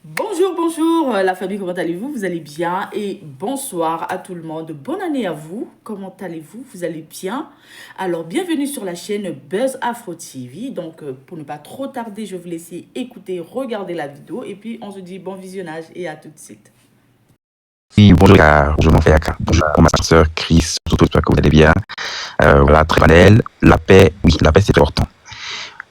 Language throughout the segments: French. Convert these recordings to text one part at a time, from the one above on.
Bonjour, bonjour la famille, comment allez-vous? Vous allez bien? Et bonsoir à tout le monde. Bonne année à vous. Comment allez-vous? Vous allez bien? Alors, bienvenue sur la chaîne Buzz Afro TV. Donc, pour ne pas trop tarder, je vais vous laisser écouter, regarder la vidéo. Et puis, on se dit bon visionnage et à tout de suite. Oui, bonjour, bonjour mon frère, bonjour ma soeur Chris, surtout j'espère que vous allez bien. Voilà, très banal. La paix, oui, la paix c'est important.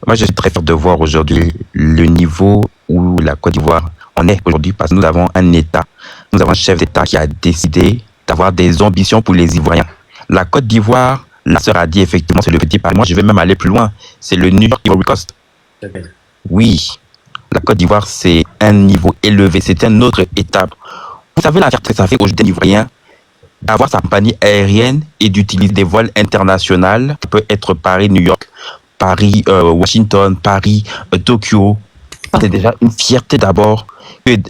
Moi je suis très fier de voir aujourd'hui le niveau où la Côte d'Ivoire en est aujourd'hui parce que nous avons un État, nous avons un chef d'État qui a décidé d'avoir des ambitions pour les Ivoiriens. La Côte d'Ivoire, la sœur a dit effectivement c'est le petit Paris. Moi je vais même aller plus loin, c'est le New York Ivory Coast. Oui, la Côte d'Ivoire c'est un niveau élevé, c'est une autre étape. Vous savez la fierté que ça fait aux jeunes Ivoiriens d'avoir sa compagnie aérienne et d'utiliser des vols internationaux qui peut être Paris-New York, Paris-Washington, Paris-Tokyo. C'est déjà une fierté d'abord.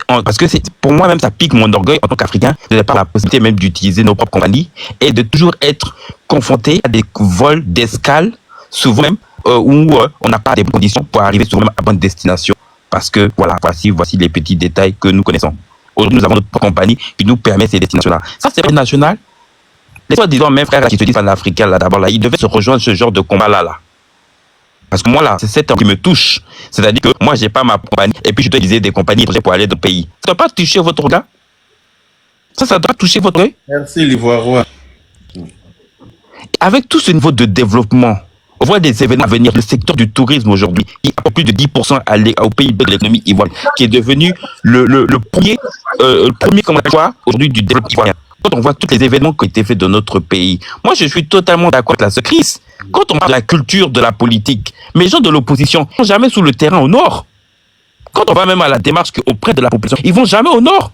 Parce que pour moi même ça pique mon orgueil en tant qu'Africain de n'avoir la possibilité même d'utiliser nos propres compagnies et de toujours être confronté à des vols d'escale, souvent même où on n'a pas des conditions pour arriver souvent même à bonne destination. Parce que voilà, voici les petits détails que nous connaissons. Aujourd'hui, nous avons notre compagnie qui nous permet ces destinations-là. Ça, c'est pas national. Les soi-disant mes frères qui se disent panafricains, là, d'abord, là, ils devaient se rejoindre ce genre de combat-là, là. Parce que moi, là, c'est cette qui me touche. C'est-à-dire que moi, j'ai pas ma compagnie, et puis je dois utiliser des compagnies pour aller dans le pays. Ça ne doit pas toucher votre gars. Ça doit toucher votre gars. Merci, l'Ivoirien. Avec tout ce niveau de développement, on voit des événements à venir. Le secteur du tourisme aujourd'hui, qui apporte plus de 10% au PIB de l'économie ivoirienne, qui est devenu le premier aujourd'hui du développement ivoirien. Quand on voit tous les événements qui ont été faits dans notre pays, moi je suis totalement d'accord avec la sœur Chris. Quand on parle de la culture de la politique, mais les gens de l'opposition ne vont jamais sur le terrain au nord. Quand on va même à la démarche auprès de la population, ils vont jamais au nord.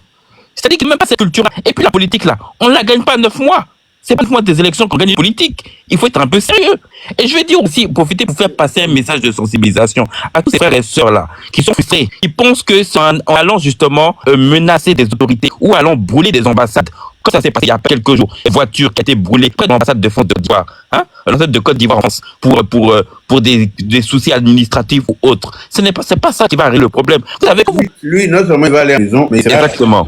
C'est-à-dire que même pas cette culture-là. Et puis la politique là, on ne la gagne pas 9 mois. C'est pas 9 mois des élections qu'on gagne une politique. Il faut être un peu sérieux. Et je vais dire aussi, profiter pour faire passer un message de sensibilisation à tous ces frères et sœurs là, qui sont frustrés, qui pensent que c'est en allant justement menacer des autorités ou allant brûler des ambassades, comme ça s'est passé il y a quelques jours, une voiture qui a été brûlée près de l'ambassade de France de Côte d'Ivoire, l'ambassade de Côte d'Ivoire en France, pour des soucis administratifs ou autres. C'est pas ça qui va régler le problème. Vous savez, lui, non seulement il va aller à la maison, mais exactement.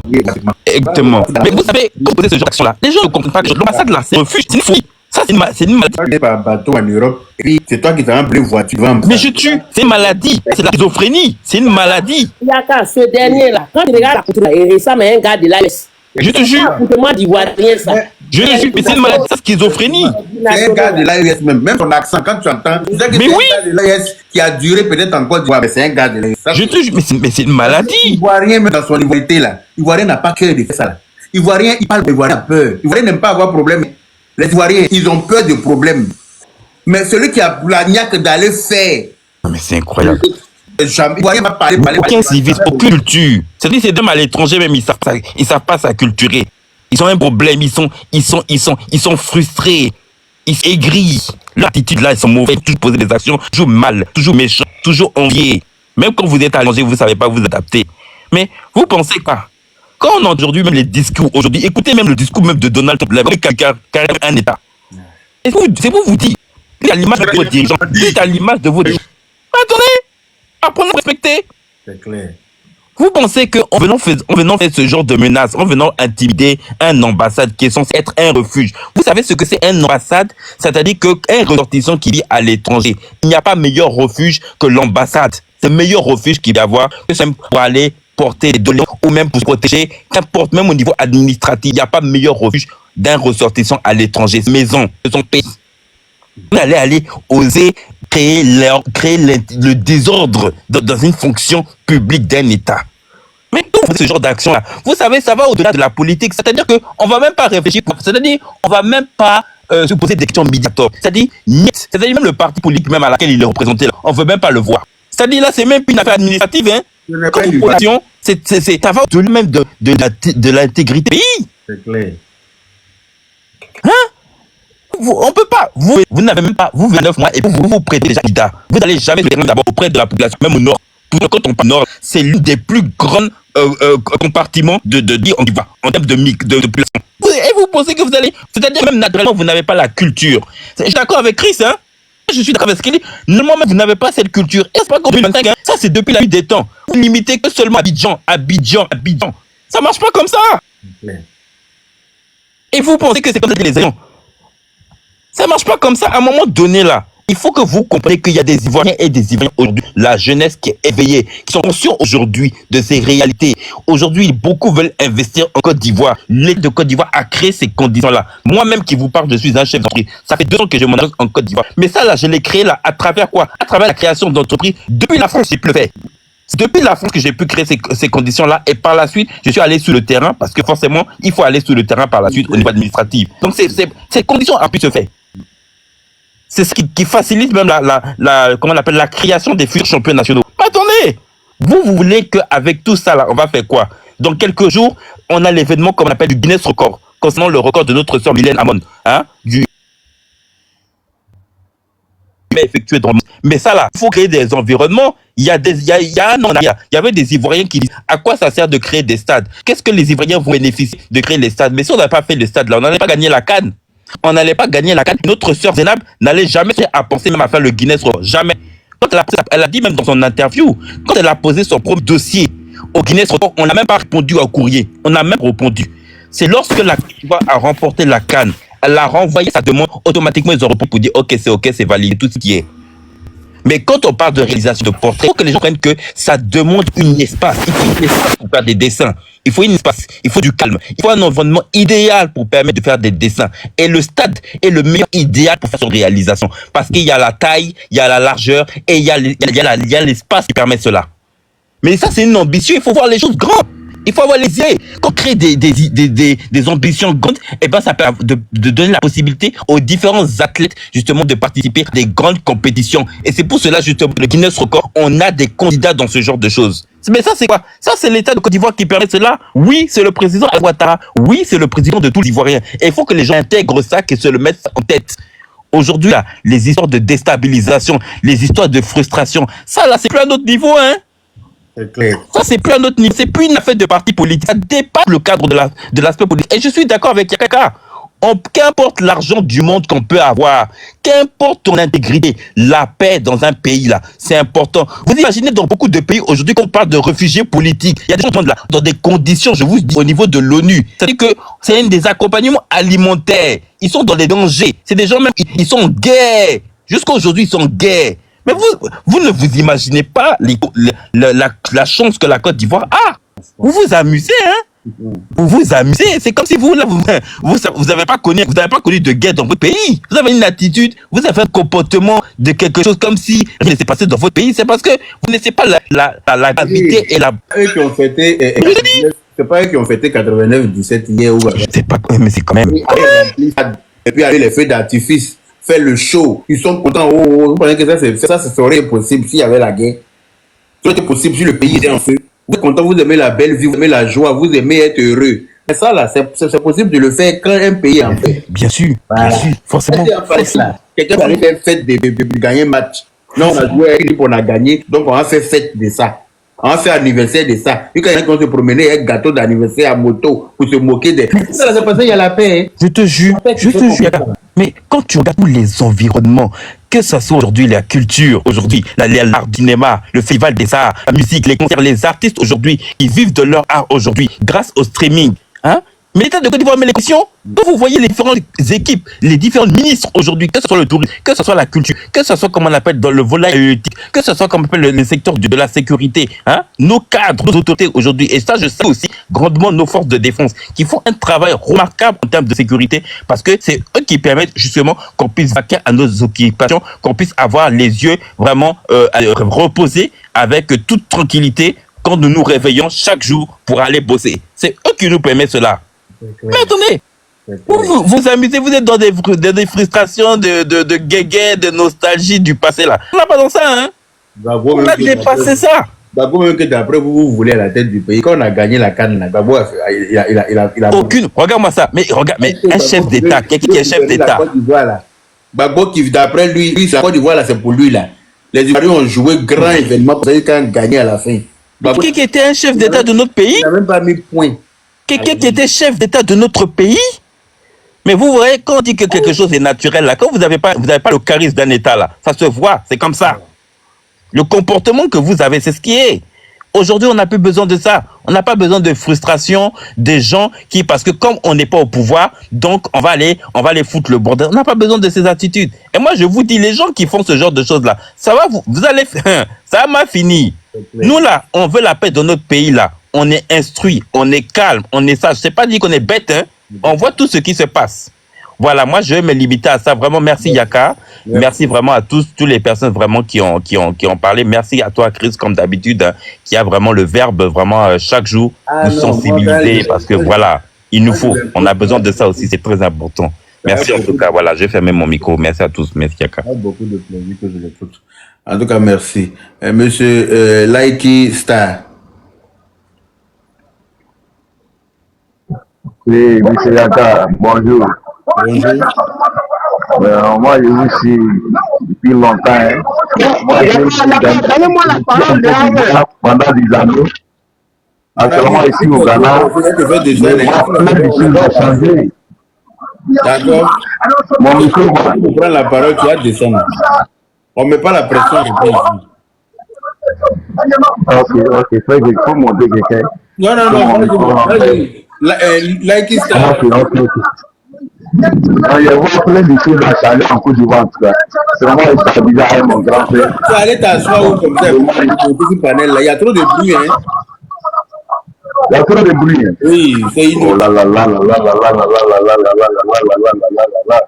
Exactement. Mais vous savez, quand vous posez ce genre d'action-là, les gens ne comprennent pas que l'ambassade là, c'est un refuge, c'est une fouille. Ça, c'est une maladie. Tu par bateau en Europe, et puis c'est toi qui t'as un voiture. Mais je tue, c'est une maladie, c'est la schizophrénie, c'est une maladie. Il y a qu'à ce dernier-là, quand tu regardes la couture, il ressemble à un gars de l'AS. Je te jure. Je te jure, mais c'est une maladie, c'est schizophrénie. C'est un gars de l'AES même. Même son accent, quand tu entends, tu sais que mais c'est oui. un gars de l'AES qui a duré peut-être en Côte d'Ivoire, mais c'est un gars de l'AES. Je te jure, mais c'est une maladie. Ivoirien, même dans son ivoirité là, Ivoirien n'a pas cœur de faire ça là. Ivoirien, il parle d'Ivoirien a peur. Ivoirien n'aime pas avoir problème. Les Ivoiriens, ils ont peur de problèmes. Mais celui qui a la niaque d'aller faire. Mais c'est incroyable. Ivoirien va parler. Aucun civisme, aucune culture. C'est-à-dire ces hommes à l'étranger même, ils savent pas s'acculturer. Ils ont un problème, ils sont frustrés, ils sont aigris. Leur attitude là, ils sont mauvais, toujours poser des actions, toujours mal, toujours méchants, toujours enviés. Même quand vous êtes à l'étranger, vous ne savez pas vous adapter. Mais vous pensez pas, quand on a aujourd'hui même les discours aujourd'hui, écoutez même le discours même de Donald Trump, carrément un État. C'est pour vous dire, c'est à l'image de vos dirigeants, c'est à l'image de vos dirigeants. Attendez, apprenez à respecter. C'est clair. Vous pensez qu'en venant faire ce genre de menace, en venant intimider un ambassade qui est censé être un refuge, vous savez ce que c'est une ambassade? C'est-à-dire qu'un ressortissant qui vit à l'étranger, il n'y a pas meilleur refuge que l'ambassade. C'est le meilleur refuge qu'il y a avoir, que c'est pour aller porter des données ou même pour se protéger, qu'importe, même au niveau administratif, il n'y a pas meilleur refuge d'un ressortissant à l'étranger. C'est maison, c'est son pays. Vous allez oser créer le désordre dans une fonction publique d'un État. Mais quand vous faites ce genre d'action-là, vous savez, ça va au-delà de la politique. C'est-à-dire qu'on ne va même pas réfléchir. C'est-à-dire on ne va même pas se poser des questions médiatoires. C'est-à-dire même le parti politique même à laquelle il est représenté, là, on ne veut même pas le voir. C'est-à-dire là, c'est même plus une affaire administrative. Ça va au-delà même de l'intégrité du pays. C'est clair. On peut pas. Vous n'avez même pas. Vous venez 9 mois et vous prêtez déjà candidat. Vous n'allez jamais se d'abord auprès de la population, même au nord. Quand on parle nord, c'est l'une des plus grands compartiments de en termes de population. Et vous pensez que vous allez. C'est-à-dire même naturellement, vous n'avez pas la culture. Je suis d'accord avec Chris, hein. Je suis d'accord avec ce qu'il dit. Normalement, vous n'avez pas cette culture. Et c'est pas qu'en 2025, hein. Ça, c'est depuis la nuit des temps. Vous limitez que seulement Abidjan. Ça marche pas comme ça. Et vous pensez que c'est comme ça les gens. Ça marche pas comme ça. À un moment donné, là, il faut que vous compreniez qu'il y a des Ivoiriens et des Ivoiriens aujourd'hui, la jeunesse qui est éveillée, qui sont conscients aujourd'hui de ces réalités. Aujourd'hui, beaucoup veulent investir en Côte d'Ivoire. L'État de Côte d'Ivoire a créé ces conditions-là. Moi-même qui vous parle, je suis un chef d'entreprise. Ça fait 2 ans que je m'en occupe en Côte d'Ivoire. Mais ça, là, je l'ai créé là, à travers quoi? À travers la création d'entreprises. Depuis la France, j'ai pu le faire. C'est depuis la France que j'ai pu créer ces conditions-là. Et par la suite, je suis allé sur le terrain parce que forcément, il faut aller sur le terrain par la suite au niveau administratif. Donc, ces conditions ont pu se faire. C'est ce qui facilite même comment on appelle, la création des futurs champions nationaux. Mais attendez, vous voulez qu'avec tout ça, là, on va faire quoi? Dans quelques jours, on a l'événement qu'on appelle du Guinness Record, concernant le record de notre sœur Mylène Amon, hein, effectué dans le monde. Mais ça là, il faut créer des environnements. Il y a un an, il y avait des Ivoiriens qui disent à quoi ça sert de créer des stades? Qu'est-ce que les Ivoiriens vont bénéficier de créer les stades? Mais si on n'avait pas fait les stades là, on n'allait pas gagner la CAN. On n'allait pas gagner la CAN. Notre sœur Zénab n'allait jamais à penser même à faire le Guinness Record. Jamais. Quand elle a dit même dans son interview, quand elle a posé son propre dossier au Guinness Record, on n'a même pas répondu au courrier. On n'a même répondu. C'est lorsque la Côte d'Ivoire a remporté la CAN, elle a renvoyé sa demande, automatiquement ils ont répondu pour dire ok, c'est validé, tout ce qui est. Mais quand on parle de réalisation de portraits, il faut que les gens comprennent que ça demande un espace. Il faut un espace pour faire des dessins. Il faut un espace, il faut du calme. Il faut un environnement idéal pour permettre de faire des dessins. Et le stade est le meilleur idéal pour faire son réalisation. Parce qu'il y a la taille, il y a la largeur et il y a l'espace qui permet cela. Mais ça, c'est une ambition. Il faut voir les choses grandes. Il faut avoir les idées. Quand on crée des ambitions grandes, eh ben, ça permet de donner la possibilité aux différents athlètes, justement, de participer à des grandes compétitions. Et c'est pour cela, justement, le Guinness Record, on a des candidats dans ce genre de choses. Mais ça, c'est quoi? Ça, c'est l'État de Côte d'Ivoire qui permet cela. Oui, c'est le président Ouattara. Oui, c'est le président de tous les Ivoiriens. Et il faut que les gens intègrent ça, qu'ils se le mettent en tête. Aujourd'hui, là, les histoires de déstabilisation, les histoires de frustration, ça, là, c'est plus à notre niveau, hein. C'est clair. Ça, c'est plus un autre niveau. C'est plus une affaire de parti politique. Ça dépasse le cadre de l'aspect politique. Et je suis d'accord avec Yakaka. Qu'importe l'argent du monde qu'on peut avoir, qu'importe ton intégrité, la paix dans un pays, là, c'est important. Vous imaginez dans beaucoup de pays, aujourd'hui, quand on parle de réfugiés politiques, il y a des gens qui sont dans des conditions, je vous dis, au niveau de l'ONU. C'est-à-dire que c'est des accompagnements alimentaires. Ils sont dans des dangers. C'est des gens même, ils sont en guerre. Jusqu'à aujourd'hui, ils sont en guerre. Mais vous ne vous imaginez pas la chance que la Côte d'Ivoire a. Vous vous amusez, hein? Vous vous amusez. C'est comme si vous n'avez pas connu de guerre dans votre pays. Vous avez une attitude, vous avez un comportement de quelque chose comme si rien ne s'est passé dans votre pays. C'est parce que vous ne savez pas la gravité et la... Eux qui ont fêté... C'est pas eux qui ont fêté 89-17 hier ou... C'est pas... Mais c'est quand même... Et puis avec les feux d'artifice, faire le show. Ils sont contents. Vous comprenez que ça serait impossible s'il y avait la guerre. Ça serait possible si le pays était en feu. Vous êtes content, vous aimez la belle vie, vous aimez la joie, vous aimez être heureux. Mais ça là, c'est possible de le faire quand un pays est en feu. Bien sûr, voilà. Bien sûr, forcément. Quelqu'un va aller faire fête de gagner match. Non, on a joué avec lui, on a gagné, donc on va faire fête de ça. On va faire anniversaire de ça. Et quand il y a quelqu'un qui se promener avec gâteau d'anniversaire à moto pour se moquer de... Ça, c'est parce qu'il y a la paix. Hein. Je te jure. Mais quand tu regardes tous les environnements, que ce soit aujourd'hui la culture, aujourd'hui l'art du cinéma, le festival des arts, la musique, les concerts, les artistes aujourd'hui, ils vivent de leur art aujourd'hui grâce au streaming. Hein? Mais l'État de Côte d'Ivoire met les questions. Quand vous voyez les différentes équipes, les différents ministres aujourd'hui, que ce soit le tourisme, que ce soit la culture, que ce soit comme on appelle dans le volet éthique, que ce soit comme on appelle le secteur de la sécurité, hein, nos cadres, nos autorités aujourd'hui, et ça je sais aussi grandement nos forces de défense, qui font un travail remarquable en termes de sécurité, parce que c'est eux qui permettent justement qu'on puisse vaquer à nos occupations, qu'on puisse avoir les yeux vraiment reposés avec toute tranquillité quand nous nous réveillons chaque jour pour aller bosser. C'est eux qui nous permettent cela. Mais attendez, vous amusez, vous êtes dans des frustrations, de guéguet, de nostalgie du passé là. On n'a pas dans ça, hein. On a dépassé ça. Babo, même que d'après vous voulez à la tête du pays, quand on a gagné la CAN, Babo, il a... Aucune, regarde-moi ça, mais un chef d'État, quelqu'un qui est chef d'État. Babo, qui d'après lui, la Côte d'Ivoire là, c'est pour lui là. Les Ivoiriens ont joué grand événement pour ça qu'ils ont gagné à la fin. Quelqu'un qui était un chef d'État de notre pays? Il n'a même pas mis point. Quelqu'un qui était chef d'État de notre pays? Mais vous voyez, quand on dit que quelque chose est naturel, là, quand vous n'avez pas le charisme d'un État, là, ça se voit, c'est comme ça. Le comportement que vous avez, c'est ce qui est. Aujourd'hui, on n'a plus besoin de ça. On n'a pas besoin de frustration des gens qui, parce que comme on n'est pas au pouvoir, donc on va aller foutre le bordel. On n'a pas besoin de ces attitudes. Et moi, je vous dis, les gens qui font ce genre de choses-là, ça va vous allez, ça m'a fini. Nous, là, on veut la paix dans notre pays, là. On est instruit, on est calme, on est sage. Je ne sais pas dire qu'on est bête, hein. On voit tout ce qui se passe. Voilà, moi, je vais me limiter à ça. Vraiment, merci Yaka. Merci vraiment à toutes les personnes vraiment qui ont parlé. Merci à toi, Chris, comme d'habitude, hein, qui a vraiment le verbe, vraiment, chaque jour, nous sensibiliser, parce que voilà, il nous faut. On a besoin de ça aussi, c'est très important. Merci en tout cas. Voilà, je vais fermer mon micro. Merci à tous. Merci Yaka. Beaucoup de plaisir que je l'écoute. En tout cas, merci. Monsieur Laiki Star. Oui, monsieur Yaka, bonjour. Bonjour. Moi, je vous suis depuis longtemps. Hein. Moi, Donnez-moi la parole pendant des années. Actuellement, ici au Ghana, a changé. D'accord. Mon micro, on prend la parole, tu as descendu. On ne met pas la pression ici. Ok, il faut monter quelqu'un. Non. Like it. Ok. Il y a plein de choses à changer en Côte d'Ivoire, en tout cas. C'est vraiment extraordinaire, mon grand frère. Tu vas aller t'asseoir où comme ça, petit panel là. Il y a trop de bruit, hein. Il y a trop de bruit. Oui, c'est inutile. Oh là là là là là là là là là là là là là là.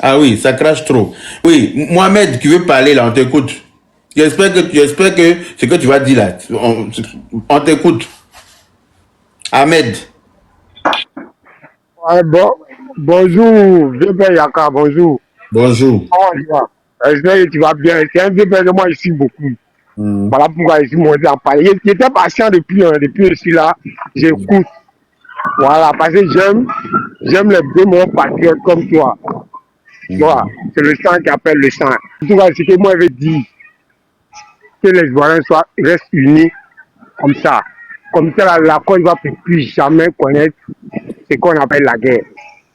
Ah oui, ça crache trop. Oui, Mohamed qui veut parler là, on t'écoute. J'espère que ce que tu vas dire là, on t'écoute. Ahmed. Ouais, bonjour, vieux père Yaka, bonjour. Bonjour. Comment tu vas? J'espère que tu vas bien. C'est un vieux père de moi ici beaucoup. Voilà pourquoi je suis monté en parler. J'étais patient depuis ici là, j'écoute. Voilà, parce que j'aime les bons patriotes comme toi. Voilà, c'est le sang qui appelle le sang. En tout cas, ce que moi je veux dire, que les Ivoiriens restent unis comme ça. Comme ça, la Côte ne va plus jamais connaître ce qu'on appelle la guerre.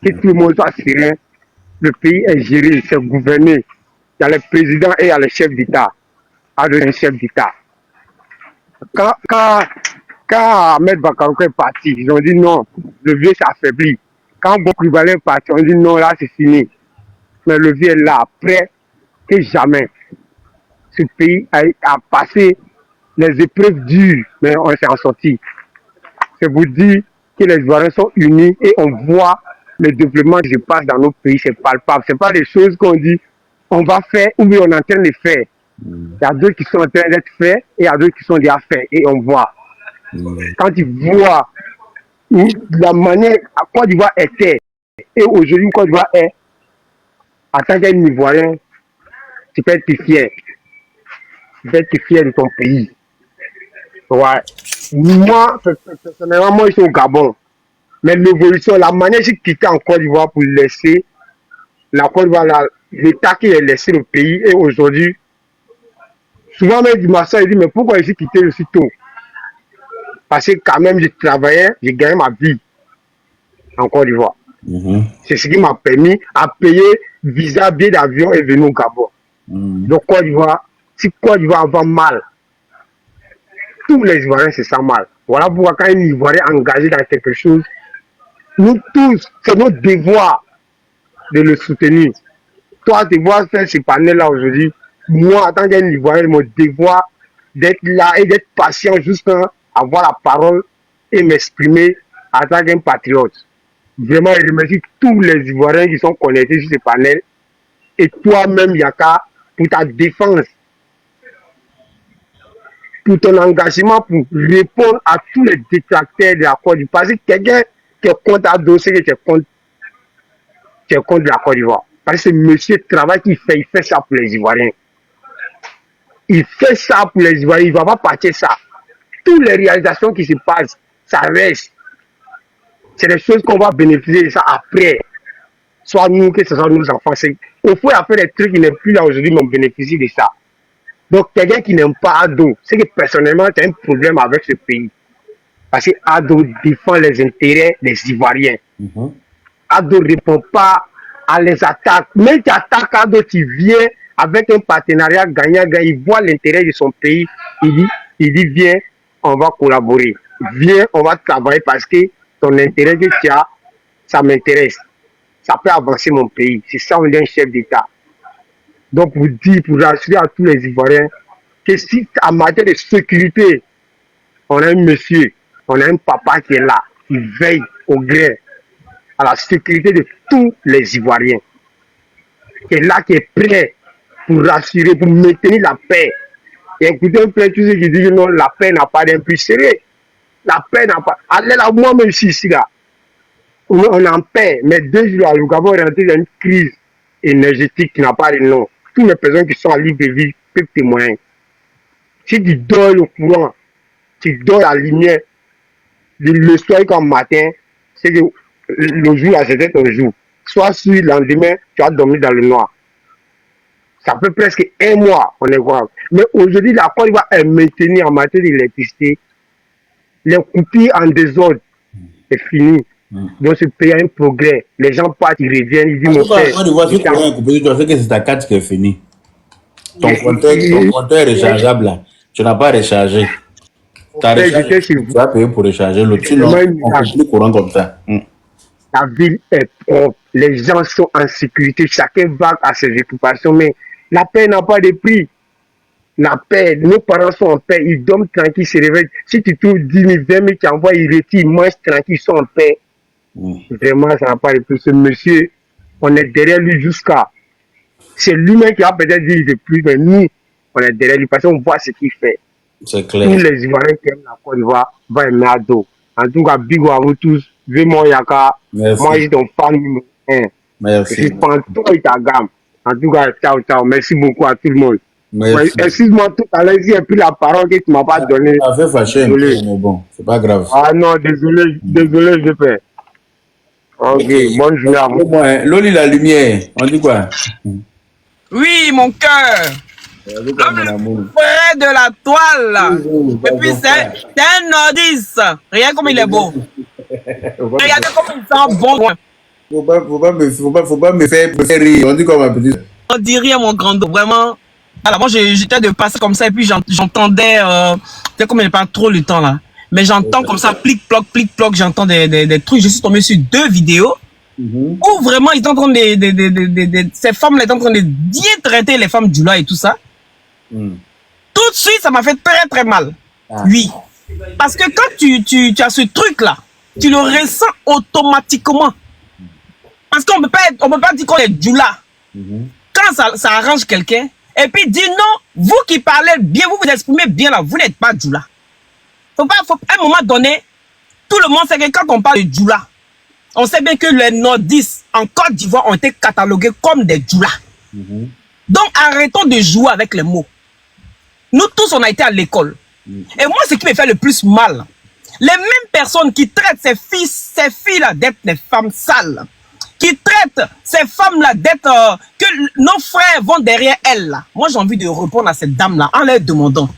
Que tout le monde soit serein, le pays est géré, c'est gouverné. Il y a le président et il y a le chef d'État. Un chef d'État. Quand Ahmed Bakarouka est parti, ils ont dit non, le vieux s'affaiblit. Quand Bokoubalé est parti, on dit non, là c'est fini. Mais le vieux est là, prêt que jamais. Ce pays a passé les épreuves dures, mais on s'est en sorti. C'est vous dire que les Ivoiriens sont unis et on voit le développement qui se passe dans nos pays, c'est palpable. Ce n'est pas des choses qu'on dit on va faire ou bien on est en train de faire. Il y a d'autres qui sont en train d'être faits et il y a d'autres qui sont déjà faits et on voit. Quand tu vois la manière à Côte d'Ivoire était et aujourd'hui Côte d'Ivoire est, en tant qu'un Ivoirien, tu peux être fier. Tu peux être fier de ton pays. Ouais. Moi, personnellement, moi, je suis au Gabon. Mais l'évolution, la manière de quitter en Côte d'Ivoire pour laisser la Côte d'Ivoire, l'État qui a laissé le pays, et aujourd'hui, souvent même du matin, il dit, mais pourquoi je suis quitté aussi tôt? Parce que quand même, je travaillais, j'ai gagné ma vie en Côte d'Ivoire. C'est ce qui m'a permis à payer visa, billet d'avion et venir au Gabon. Donc Côte d'Ivoire, si Côte d'Ivoire va mal, tous les Ivoiriens se sentent mal. Voilà pourquoi quand un Ivoirien est engagé dans quelque chose, nous tous, c'est notre devoir de le soutenir. Toi, tu vois faire ce panel-là aujourd'hui. Moi, en tant qu'un Ivoirien, mon devoir d'être là et d'être patient jusqu'à avoir la parole et m'exprimer en tant qu'un patriote. Vraiment, je remercie tous les Ivoiriens qui sont connectés sur ce panel et toi-même, Yaka, pour ta défense, pour ton engagement, pour répondre à tous les détracteurs de la Côte d'Ivoire. Parce que quelqu'un qui est contre Adossé, qui est contre la Côte d'Ivoire. Parce que ce monsieur travaille qu'il fait, il fait ça pour les Ivoiriens. Il fait ça pour les Ivoiriens, il ne va pas partir ça. Toutes les réalisations qui se passent, ça reste. C'est des choses qu'on va bénéficier de ça après. Soit nous, que ce soit nos enfants. Au fond, après des trucs qui n'est plus là aujourd'hui, mais on bénéficie de ça. Donc, quelqu'un qui n'aime pas Ado, c'est que personnellement, tu as un problème avec ce pays. Parce que Ado défend les intérêts des Ivoiriens. Ado ne répond pas à les attaques. Même tu attaques Ado, tu viens avec un partenariat gagnant-gagnant. Il voit l'intérêt de son pays. Il dit, viens, on va collaborer. Viens, on va travailler parce que ton intérêt que tu as, ça m'intéresse. Ça peut avancer mon pays. C'est ça, on est un chef d'État. Donc, pour rassurer à tous les Ivoiriens que si en matière de sécurité, on a un monsieur, on a un papa qui est là, qui veille au gré à la sécurité de tous les Ivoiriens, qui est là, qui est prêt pour rassurer, pour maintenir la paix. Et écoutez un peu tous ceux qui disent que non, la paix n'a pas d'impulse sérieux. La paix n'a pas. Allez là, moi-même, ici, là, on est en paix, mais 2 jours, le Gabon est rentré dans une crise énergétique qui n'a pas de nom. Toutes les personnes qui sont à libre de vie peuvent témoigner. Si tu dors le courant, tu dors la lumière, le soir comme matin, c'est que le jour là, c'était ton jour. Soit sur le lendemain, tu as dormi dans le noir. Ça fait presque 1 mois, on est grave. Mais aujourd'hui, la Côte d'Ivoire est maintenue en matière d'électricité. Les coupures en désordre, c'est fini. Donc, ce pays a un progrès. Les gens partent, ils reviennent, ils disent mon frère. Tu sais que c'est ta carte qui est finie. Ton compteur est rechargeable là. Tu n'as pas rechargé. Tu vas payer pour recharger l'autre. Tu n'as plus courant comme ça. La ville est propre. Les gens sont en sécurité. Chacun va à ses occupations. Mais la paix n'a pas de prix. La paix, nos parents sont en paix. Ils dorment tranquilles, ils se réveillent. Si tu trouves 10 000, 20 000, tu envoies, ils retirent, ils mangent tranquilles, ils sont en paix. Vraiment, ça n'a pas de prix. Ce monsieur, on est derrière lui jusqu'à. C'est lui-même qui a peut-être dit de plus, mais nous, on est derrière lui parce qu'on voit ce qu'il fait. C'est clair. Tous les Ivoiriens qui aiment la Côte d'Ivoire vont aimer Ado. En tout cas, big à vous tous. Vemo Yaka. Moi, je suis ton fan numéro 1. Merci. Je suis Panto et ta gamme. En tout cas, ciao, ciao. Merci beaucoup à tout le monde. Merci. Excuse-moi tout à l'heure, j'ai pris la parole que tu ne m'as pas donnée. Ça fait fâcher un peu, mais bon, c'est pas grave. Ah non, désolé, je fais. Ok, bonne journée à vous. Loli, la lumière, on dit quoi? Oui, mon cœur. L'homme près de la toile, là. Et puis c'est un nordiste. Regarde comme il est beau. Regardez comme il sent bon. Faut pas me faire rire. On dit quoi, ma petite? On dit rien, mon grand dos. Vraiment. Alors, moi, j'étais de passer comme ça et puis j'entendais. Peut-être comme il n'y a pas trop le temps là. Mais j'entends comme ça, plic-ploc, j'entends des trucs. Je suis tombé sur 2 vidéos où vraiment ils sont en train ces femmes-là sont en train de bien traiter les femmes du là et tout ça. Tout de suite, ça m'a fait très très mal. Oui. Parce que quand tu as ce truc-là, tu le ressens automatiquement. Parce qu'on peut pas dire qu'on est du là. Quand ça arrange quelqu'un, et puis dire non, vous qui parlez bien, vous vous exprimez bien là, vous n'êtes pas du là. Faut à un moment donné, tout le monde sait que quand on parle de Djoula, on sait bien que les nordistes en Côte d'Ivoire ont été catalogués comme des Djoula. Donc arrêtons de jouer avec les mots. Nous tous, on a été à l'école. Et moi, ce qui me fait le plus mal, les mêmes personnes qui traitent ces filles-là d'être des femmes sales, qui traitent ces femmes-là d'être que nos frères vont derrière elles là. Moi, j'ai envie de répondre à cette dame-là en leur demandant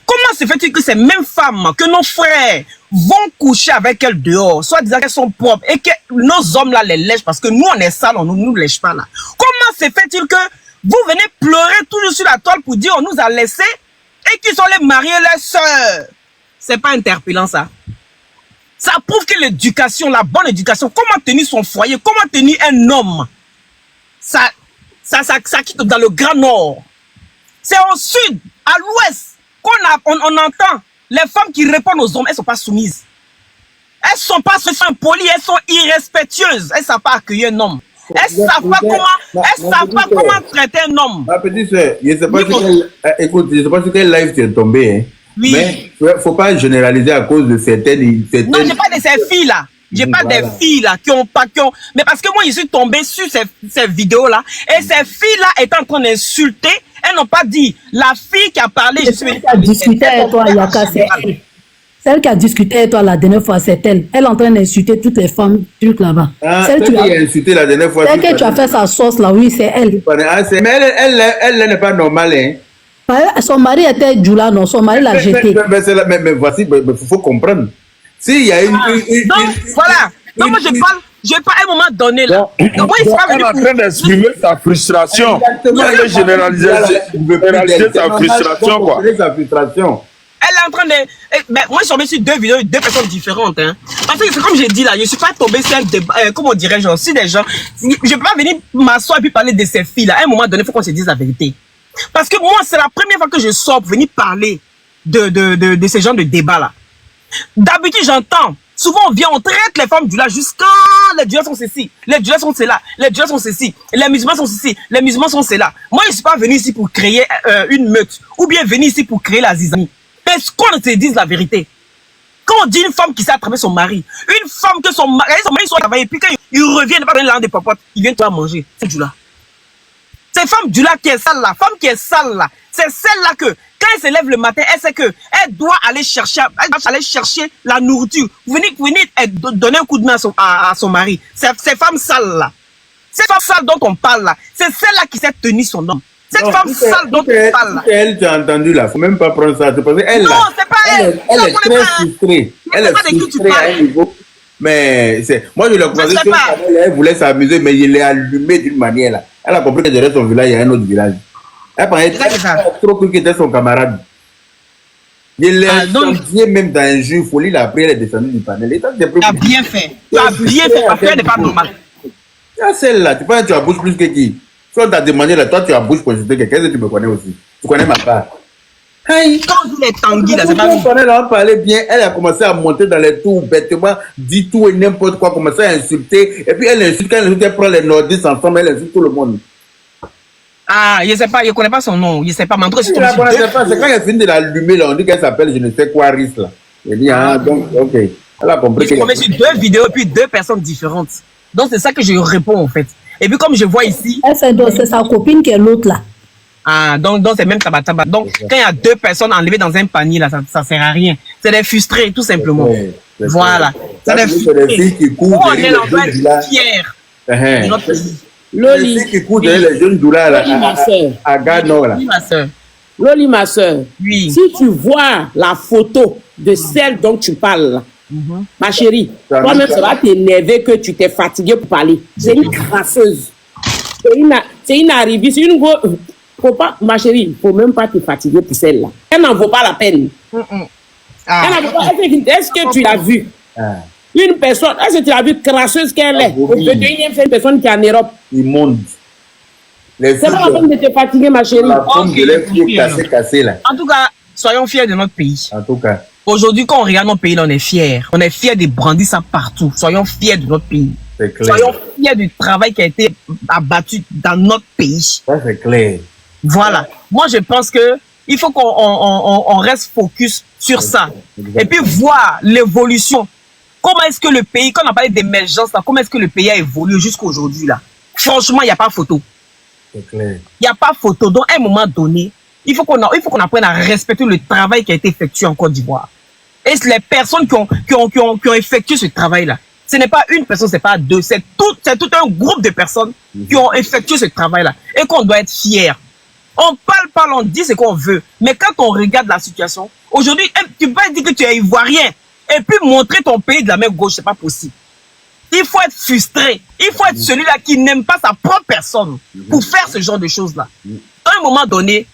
comment se fait-il que ces mêmes femmes, que nos frères vont coucher avec elles dehors, soit disant qu'elles sont propres et que nos hommes là les lèchent parce que nous on est sales, on ne nous lèche pas là. Comment se fait-il que vous venez pleurer toujours sur la toile pour dire on nous a laissés et qu'ils sont les mariés, les sœurs? C'est pas interpellant ça. Ça prouve que l'éducation, la bonne éducation, comment tenir son foyer, comment tenir un homme, ça quitte dans le Grand Nord. C'est au sud, à l'ouest, qu'on entend les femmes qui répondent aux hommes, elles ne sont pas soumises. Elles sont pas polies, elles sont irrespectueuses. Elles ne savent pas accueillir un homme. Elles ne savent pas comment traiter un homme. Ma petite soeur, je ne sais pas écoute, je ne sais pas sur quel live tu es tombé, hein. Oui. Mais il ne faut pas généraliser à cause de certaines... Non, je parle de ces filles-là. Je parle des filles là qui ont. Mais parce que moi, je suis tombé sur ces vidéos-là. Et ces filles-là étaient en train d'insulter. Elles n'ont pas dit. La fille qui a parlé, je suis. Celle qui a discuté avec toi, Yaka, c'est elle. Celle qui a discuté avec toi la dernière fois, c'est elle. Elle est en train d'insulter toutes les femmes, trucs là-bas. Celle qui a insulté la dernière fois. Celle que tu as fait sa sauce là, oui, c'est elle. Mais elle n'est pas normale, hein. Son mari était Djoula, non, son mari l'a jeté. Mais voici, il faut comprendre. S'il y a Donc, voilà. Donc, moi, je parle à un moment donné, là. Donc, moi, il Elle est en train d'exprimer sa frustration. Elle veut généraliser sa frustration, quoi. Sa frustration. Elle est en train de... Mais moi, je suis tombé sur deux vidéos, deux personnes différentes. Hein. Parce que c'est comme j'ai dit là, je ne suis pas tombé sur comment dirais-je, si des gens... Je ne peux pas venir m'asseoir et puis parler de ces filles-là. À un moment donné, il faut qu'on se dise la vérité. Parce que moi, c'est la première fois que je sors pour venir parler de ces genres de débats-là. D'habitude, j'entends. Souvent, on vient, on traite les femmes du là jusqu'à les djihadistes sont ceci, les djihadistes sont cela, les djihadistes sont ceci, les musulmans sont ceci, les musulmans sont cela. Moi, je ne suis pas venu ici pour créer une meute ou bien venir ici pour créer la zizanie. Mais ce qu'on se dise la vérité. Quand on dit une femme qui s'est attrapée son mari, une femme que son mari soit travaillé, puis quand il revient, pas donner l'argent des popotes, il vient toi manger. C'est du là. C'est femme du là qui est sale là, femme qui est sale là. C'est celle-là que, quand elle se lève le matin, elle sait que elle doit aller chercher la nourriture. Vous venez donner un coup de main à son mari. Ces femmes sales là. Cette femme sale dont on parle là, c'est celle-là qui s'est tenue son homme. Cette femme sale dont on parle là. Elle, tu as entendu là, faut même pas prendre ça. Parce elle, non, c'est pas elle. Elle est très frustrée. Elle est frustrée à un niveau. Mais moi, je l'ai croisé sur elle voulait s'amuser, mais il l'est allumé d'une manière là. Elle a compris que derrière son village, il y a un autre village. Elle parlait trop cru qu'il était son camarade. Il l'a changé même dans un jeu folie, il a pris, elle est descendue du panel. Tu as bien fait. Tu as bien fait parce qu'elle n'est pas normale. Celle-là, tu penses que tu as bouche plus que qui? Soit tu as demandé là, toi tu as bouche pour insulter quelqu'un, que tu me connais aussi. Tu connais ma part. Hey. Quand vous les tanguis là, c'est pas vous. Elle a parlé bien, elle a commencé à monter dans les tours bêtement, dit tout et n'importe quoi, commencé à insulter. Et puis elle insulte, quand elle insulte, elle prend les nordistes ensemble, elle insulte tout le monde. Ah, je sais pas, je connais pas son nom, je sais pas, mais en tout cas, c'est quand elle finit de l'allumer là, on dit qu'elle s'appelle je ne sais quoi Riz là. Elle dit donc ok. Elle a compris. Je suis sur deux vidéos et puis deux personnes différentes. Donc c'est ça que je réponds en fait. Et puis comme je vois ici. C'est sa copine qui est l'autre là. Ah, donc c'est même tabataba. Donc quand il y a deux personnes enlevées dans un panier là, ça sert à rien. C'est des frustrés tout simplement. Voilà. C'est des filles qui courent. On est en fait fiers de notre pays. Loli, qui court derrière les jeunes douleurs à Gano là. Loli, ma soeur. Oui. Si tu vois la photo de celle dont tu parles là, ma chérie, toi-même ça va t'énerver que tu t'es fatiguée pour parler. C'est une crasseuse. C'est une arrivée. C'est une faut pas, ma chérie, il ne faut même pas te fatiguer pour celle-là. Elle n'en vaut pas la peine. Est-ce que tu l'as vu? Une personne, est-ce que tu as vu crasseuse qu'elle est? C'est une personne qui est en Europe. Immonde. C'est pas la peine de te fatiguer, ma chérie. En tout cas, soyons fiers de notre pays. En tout cas. Aujourd'hui, quand on regarde notre pays, là, on est fiers. On est fiers de brandir ça partout. Soyons fiers de notre pays. Soyons fiers du travail qui a été abattu dans notre pays. Ça, c'est clair. Voilà. Moi, je pense que il faut qu'on reste focus sur ça. Et puis voir l'évolution. Comment est-ce que le pays, quand on a parlé d'émergence, comment est-ce que le pays a évolué jusqu'à aujourd'hui là? Franchement, il n'y a pas photo. C'est clair. Il n'y a pas photo. Donc, à un moment donné, il faut qu'on apprenne à respecter le travail qui a été effectué en Côte d'Ivoire. Et les personnes qui ont effectué ce travail-là, ce n'est pas une personne, c'est pas deux, c'est tout un groupe de personnes qui ont effectué ce travail-là. Et qu'on doit être fiers. On parle, on dit ce qu'on veut. Mais quand on regarde la situation, aujourd'hui, tu peux pas dire que tu es ivoirien et puis montrer ton pays de la main gauche, c'est pas possible. Il faut être frustré. Il faut être celui-là qui n'aime pas sa propre personne pour faire ce genre de choses-là. À un moment donné,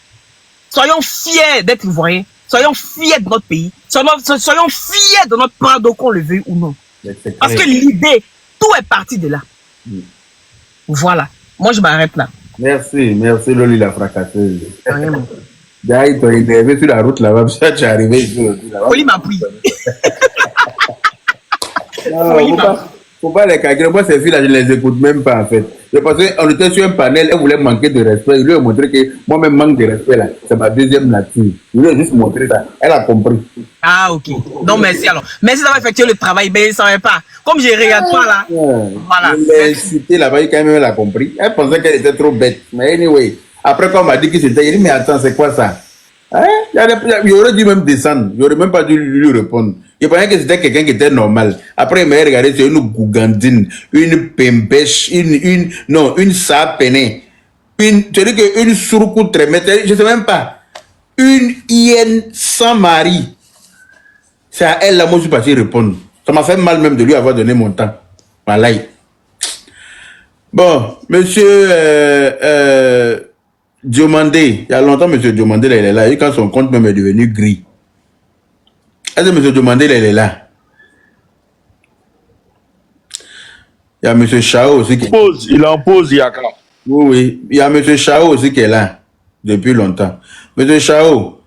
soyons fiers d'être ivoiriens. Soyons fiers de notre pays. Soyons fiers de notre pardon, qu'on le veuille ou non. Parce que l'idée, tout est parti de là. Voilà. Moi, je m'arrête là. Merci Loli la fracasseuse. D'ailleurs, ils t'ont énervé sur la route là-bas, parce que tu es arrivé ici. Oli m'a pris. Faut pas les calculer. Moi, ces filles-là, je ne les écoute même pas en fait. Parce qu'on était sur un panel, elle voulait manquer de respect. Je lui ai montré que moi-même manque de respect là. C'est ma deuxième nature. Je lui ai juste montré ça. Elle a compris. Ah, ok. Non, merci alors. Merci d'avoir effectué le travail, mais il ne savait pas. Comme je ne regarde pas là. Voilà. Je l'ai insulté là-bas, quand même, elle a compris. Elle pensait qu'elle était trop bête. Mais anyway, après, quand on m'a dit que c'était, il dit, mais attends, c'est quoi ça? Hein? Il aurait dû même descendre. Il n'aurait même pas dû lui répondre. Il pensait que c'était quelqu'un qui était normal. Après, il m'a regardé sur une gougandine, une pembèche, une sapéné, une souroukou trémette, je ne sais même pas. Une hyène sans mari. C'est à elle, là, moi, je suis parti répondre. Ça m'a fait mal même de lui avoir donné mon temps. Voilà. Bon, monsieur Diomandé, il y a longtemps, monsieur Diomandé, là, il est là. Et quand son compte même est devenu gris. Est-ce que monsieur Diomandé, là, il est là? Il y a monsieur Chao aussi qui est là. Il en pose, Yaka. Oui, oui. Il y a monsieur Chao aussi qui est là. Depuis longtemps. Monsieur Chao.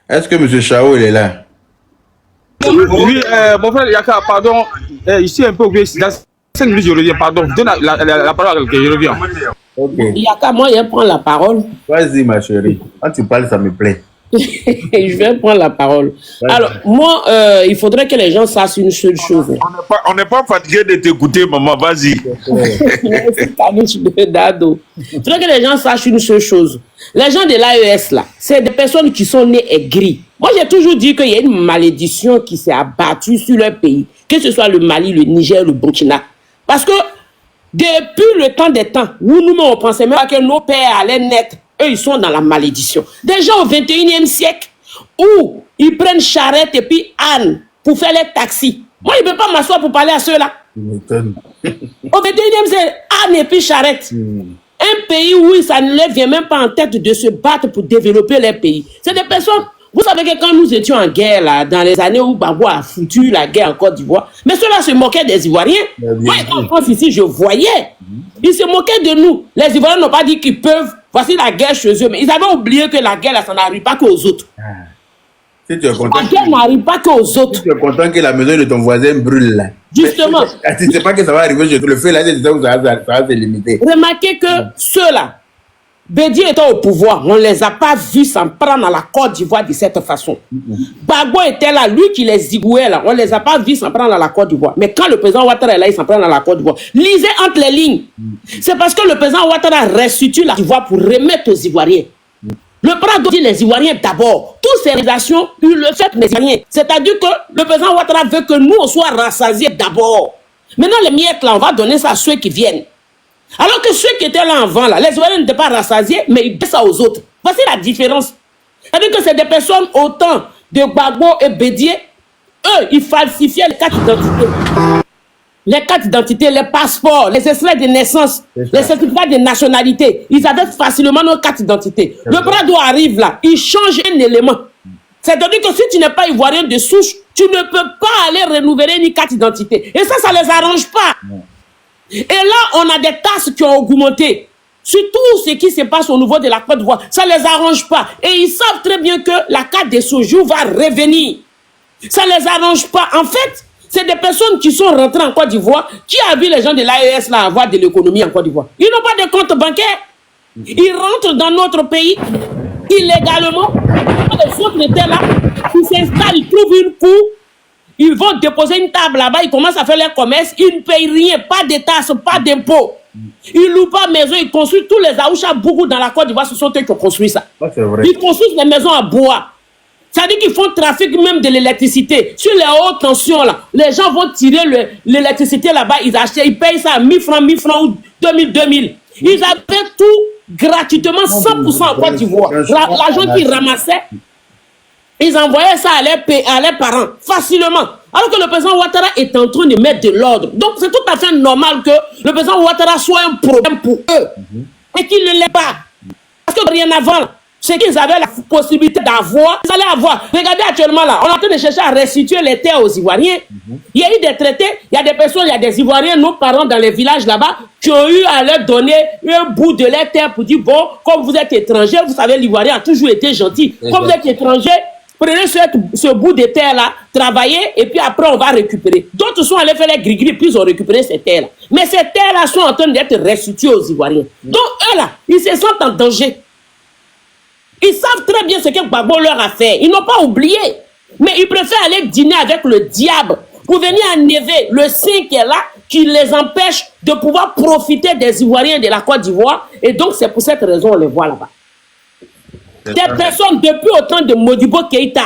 Est-ce que monsieur Chao, il est là? Oui, mon frère Yaka, pardon. Je suis un peu occupé. Dans 5 minutes, je reviens. Pardon. Donne la parole à quelqu'un, je reviens. Ok. Yaka, moi, je prends la parole. Vas-y, ma chérie. Quand tu parles, ça me plaît. Je vais prendre la parole. Alors, moi, il faudrait que les gens sachent une seule chose. On n'est pas fatigué de t'écouter, maman. Vas-y. Dado. Il faudrait que les gens sachent une seule chose. Les gens de l'AES, là, c'est des personnes qui sont nées aigries. Moi, j'ai toujours dit qu'il y a une malédiction qui s'est abattue sur leur pays, que ce soit le Mali, le Niger, le Burkina. Parce que depuis le temps des temps, nous, on pensait même pas que nos pères allaient naître. Eux, ils sont dans la malédiction. Des gens au 21e siècle, où ils prennent charrette et puis âne pour faire les taxis. Moi, je ne peux pas m'asseoir pour parler à ceux-là. Au 21e siècle, âne et puis charrette. Un pays où ça ne leur vient même pas en tête de se battre pour développer les pays. C'est des personnes... Vous savez que quand nous étions en guerre, là, dans les années où Gbagbo a foutu la guerre en Côte d'Ivoire, mais ceux-là se moquaient des Ivoiriens. Moi, en France, ici, je voyais. Ils se moquaient de nous. Les Ivoiriens n'ont pas dit qu'ils peuvent... Voici la guerre chez eux. Mais ils avaient oublié que la guerre, là, ça n'arrive pas qu'aux autres. Si tu es content, la guerre n'arrive pas qu'aux autres. Si tu es content que la maison de ton voisin brûle, là. Justement. Tu ne sais pas que ça va arriver chez toi. Le feu, là, ça va se limiter. Remarquez que ceux-là, Bédié étant au pouvoir, on ne les a pas vus s'en prendre à la Côte d'Ivoire de cette façon. Gbagbo était là, lui qui les zigouait là, on ne les a pas vus s'en prendre à la Côte d'Ivoire. Mais quand le président Ouattara est là, il s'en prend à la Côte d'Ivoire. Lisez entre les lignes. C'est parce que le président Ouattara restitue la Côte d'Ivoire pour remettre aux Ivoiriens. Le Prado dit les Ivoiriens d'abord. Toutes ces réalisations, ils le fait les Ivoiriens. C'est-à-dire que le président Ouattara veut que nous, on soit rassasiés d'abord. Maintenant, les miettes là, on va donner ça à ceux qui viennent. Alors que ceux qui étaient là avant, là, les Ivoiriens n'étaient pas rassasiés, mais ils baissent ça aux autres. Voici la différence. C'est-à-dire que c'est des personnes au temps de Gbagbo et Bédié, eux, ils falsifiaient les cartes d'identité. Les cartes d'identité, les passeports, les extraits de naissance, les certificats de nationalité. Ils avaient facilement nos cartes d'identité. Le Prado arrive là, il change un élément. C'est-à-dire que si tu n'es pas ivoirien de souche, tu ne peux pas aller renouveler une carte d'identité. Et ça les arrange pas. Et là, on a des taxes qui ont augmenté. Surtout ce qui se passe au niveau de la Côte d'Ivoire, ça ne les arrange pas. Et ils savent très bien que la carte de séjour va revenir. Ça ne les arrange pas. En fait, c'est des personnes qui sont rentrées en Côte d'Ivoire. Qui a vu les gens de l'AES là avoir de l'économie en Côte d'Ivoire? Ils n'ont pas de compte bancaire. Ils rentrent dans notre pays illégalement. Les autres étaient là. Ils s'installent, ils trouvent une cour. Ils vont déposer une table là-bas, ils commencent à faire leur commerce, ils ne payent rien, pas de taxes, pas d'impôts. Ils louent pas maison, ils construisent tous les Aoucha Bougou dans la Côte d'Ivoire, ce sont eux qui ont construit ça. C'est vrai. Ils construisent les maisons à bois. Ça dit qu'ils font trafic même de l'électricité. Sur les hautes tensions là, les gens vont tirer l'électricité là-bas, ils achètent, ils payent ça à 1000 francs ou 2000. Ils avaient tout gratuitement, 100% en Côte d'Ivoire. L'argent qu'ils ramassaient, ils envoyaient ça à leurs parents, facilement. Alors que le président Ouattara est en train de mettre de l'ordre. Donc c'est tout à fait normal que le président Ouattara soit un problème pour eux. Et qu'il ne l'est pas. Parce que rien avant, c'est qu'ils avaient la possibilité d'avoir, ils allaient avoir. Regardez actuellement là, on est en train de chercher à restituer les terres aux Ivoiriens. Il y a eu des traités, il y a des personnes, il y a des Ivoiriens, nos parents dans les villages là-bas, qui ont eu à leur donner un bout de leur terre pour dire, bon, comme vous êtes étranger, vous savez, l'Ivoirien a toujours été gentil. Comme vous êtes étranger, prenez ce bout de terre-là, travaillez, et puis après, on va récupérer. D'autres sont allés faire les gris-gris, puis ils ont récupéré ces terres-là. Mais ces terres-là sont en train d'être restituées aux Ivoiriens. Donc, eux, là, ils se sentent en danger. Ils savent très bien ce que Gbagbo leur a fait. Ils n'ont pas oublié. Mais ils préfèrent aller dîner avec le diable pour venir enlever le signe qui est là, qui les empêche de pouvoir profiter des Ivoiriens de la Côte d'Ivoire. Et donc, c'est pour cette raison qu'on les voit là-bas. Des personnes, depuis au temps de Modibo Keïta,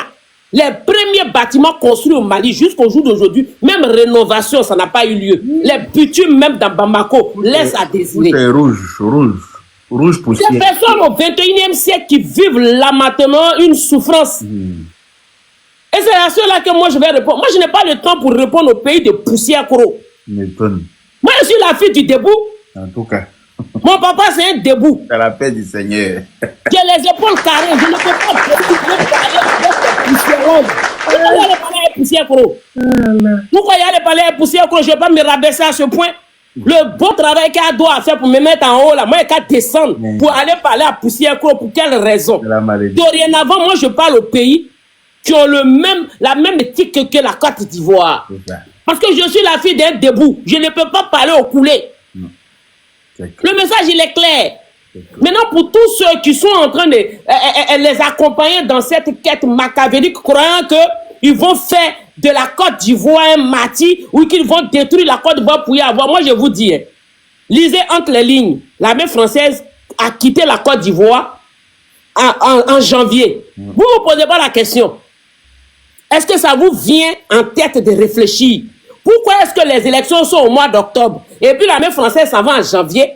les premiers bâtiments construits au Mali jusqu'au jour d'aujourd'hui, même rénovation, ça n'a pas eu lieu. Les bitumes, même dans Bamako, laissent à désirer. Tout est rouge. Rouge Des poussière. personnes au 21e siècle qui vivent là maintenant une souffrance. Et c'est à ceux-là que moi je vais répondre. Moi je n'ai pas le temps pour répondre au pays de poussière Koro. M'étonne. Moi je suis la fille du debout. En tout cas, Mon papa c'est un debout. c'est la paix du Seigneur. J'ai les épaules carrées. Je ne peux pas parler avec des poussières. Pourquoi il y a les palais à poussière Koro? Pourquoi il y a les palais à poussière Koro? Je ne vais pas me rabaisser à ce point. Le bon travail qu'elle doit faire pour me mettre en haut là, moi, qu'à descendre pour aller parler à poussière Koro, pour quelle raison? C'est la maladie. Dorénavant, moi, je parle aux pays qui ont la même éthique que la Côte d'Ivoire. C'est ça. Parce que je suis la fille d'un debout. Je ne peux pas parler au coulé. C'est clair. Le message, il est clair. Maintenant, pour tous ceux qui sont en train de les accompagner dans cette quête machiavélique, croyant qu'ils vont faire de la Côte d'Ivoire un mati ou qu'ils vont détruire la Côte d'Ivoire pour y avoir, moi je vous dis, lisez entre les lignes, l'armée française a quitté la Côte d'Ivoire en janvier. Vous ne vous posez pas la question. Est-ce que ça vous vient en tête de réfléchir? Pourquoi est-ce que les élections sont au mois d'octobre et puis l'armée française s'en va en janvier?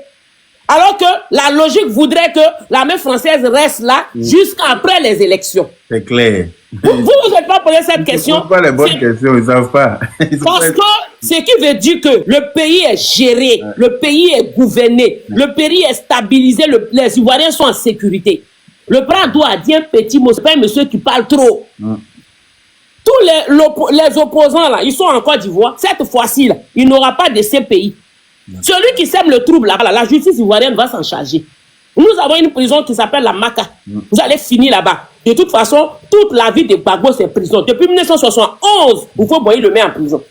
Alors que la logique voudrait que l'armée française reste là jusqu'après les élections. C'est clair. Vous n'êtes pas posé cette question. Ils ne posent pas les bonnes questions, ils ne savent pas. Parce que ce qui veut dire que le pays est géré, le pays est gouverné, le pays est stabilisé, les Ivoiriens sont en sécurité. Le Prado a dit un petit mot, ce n'est pas un monsieur qui parle trop. Tous les opposants là, ils sont en Côte d'Ivoire. Cette fois-ci, là, il n'aura pas de CPI. Celui qui sème le trouble là-bas, la justice ivoirienne va s'en charger. Nous avons une prison qui s'appelle la Maca. Vous allez finir là-bas. De toute façon, toute la vie de Gbagbo, c'est prison. Depuis 1971, il faut le mettre en prison.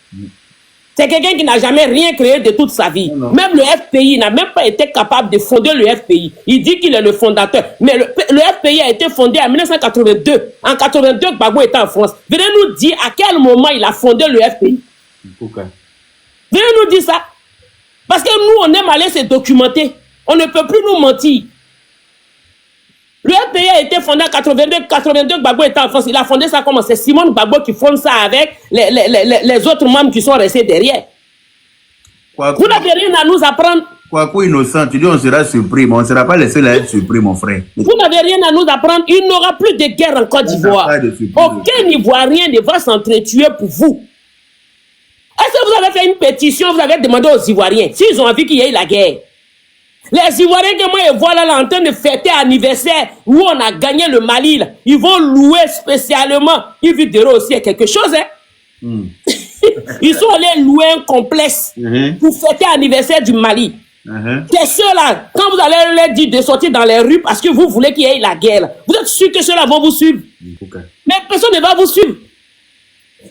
C'est quelqu'un qui n'a jamais rien créé de toute sa vie. Même le FPI n'a même pas été capable de fonder le FPI. Il dit qu'il est le fondateur. Mais le FPI a été fondé en 1982. En 82, Gbagbo était en France. Venez nous dire à quel moment il a fondé le FPI. Venez nous dire ça. Parce que nous, on aime aller se documenter. On ne peut plus nous mentir. Le FPI a été fondé en 82, Gbagbo était en France. Il a fondé ça comment? C'est Simone Gbagbo qui fonde ça avec les autres membres qui sont restés derrière. Vous n'avez rien à nous apprendre. Kwaku innocent, tu dis on sera surpris, mais on ne sera pas les seuls à être surpris, mon frère. Vous n'avez rien à nous apprendre. Il n'y aura plus de guerre en Côte d'Ivoire. Aucun Ivoirien ne va s'entretuer pour vous. Est-ce que vous avez fait une pétition, vous avez demandé aux Ivoiriens s'ils ont envie qu'il y ait la guerre? Les Ivoiriens que moi je vois là en train de fêter anniversaire où on a gagné le Mali, là, ils vont louer spécialement. Ils vidéo aussi quelque chose. Hein? Ils sont allés louer un complexe pour fêter l'anniversaire du Mali. C'est ceux-là, quand vous allez leur dire de sortir dans les rues parce que vous voulez qu'il y ait la guerre, vous êtes sûr que ceux-là vont vous suivre? Mais personne ne va vous suivre.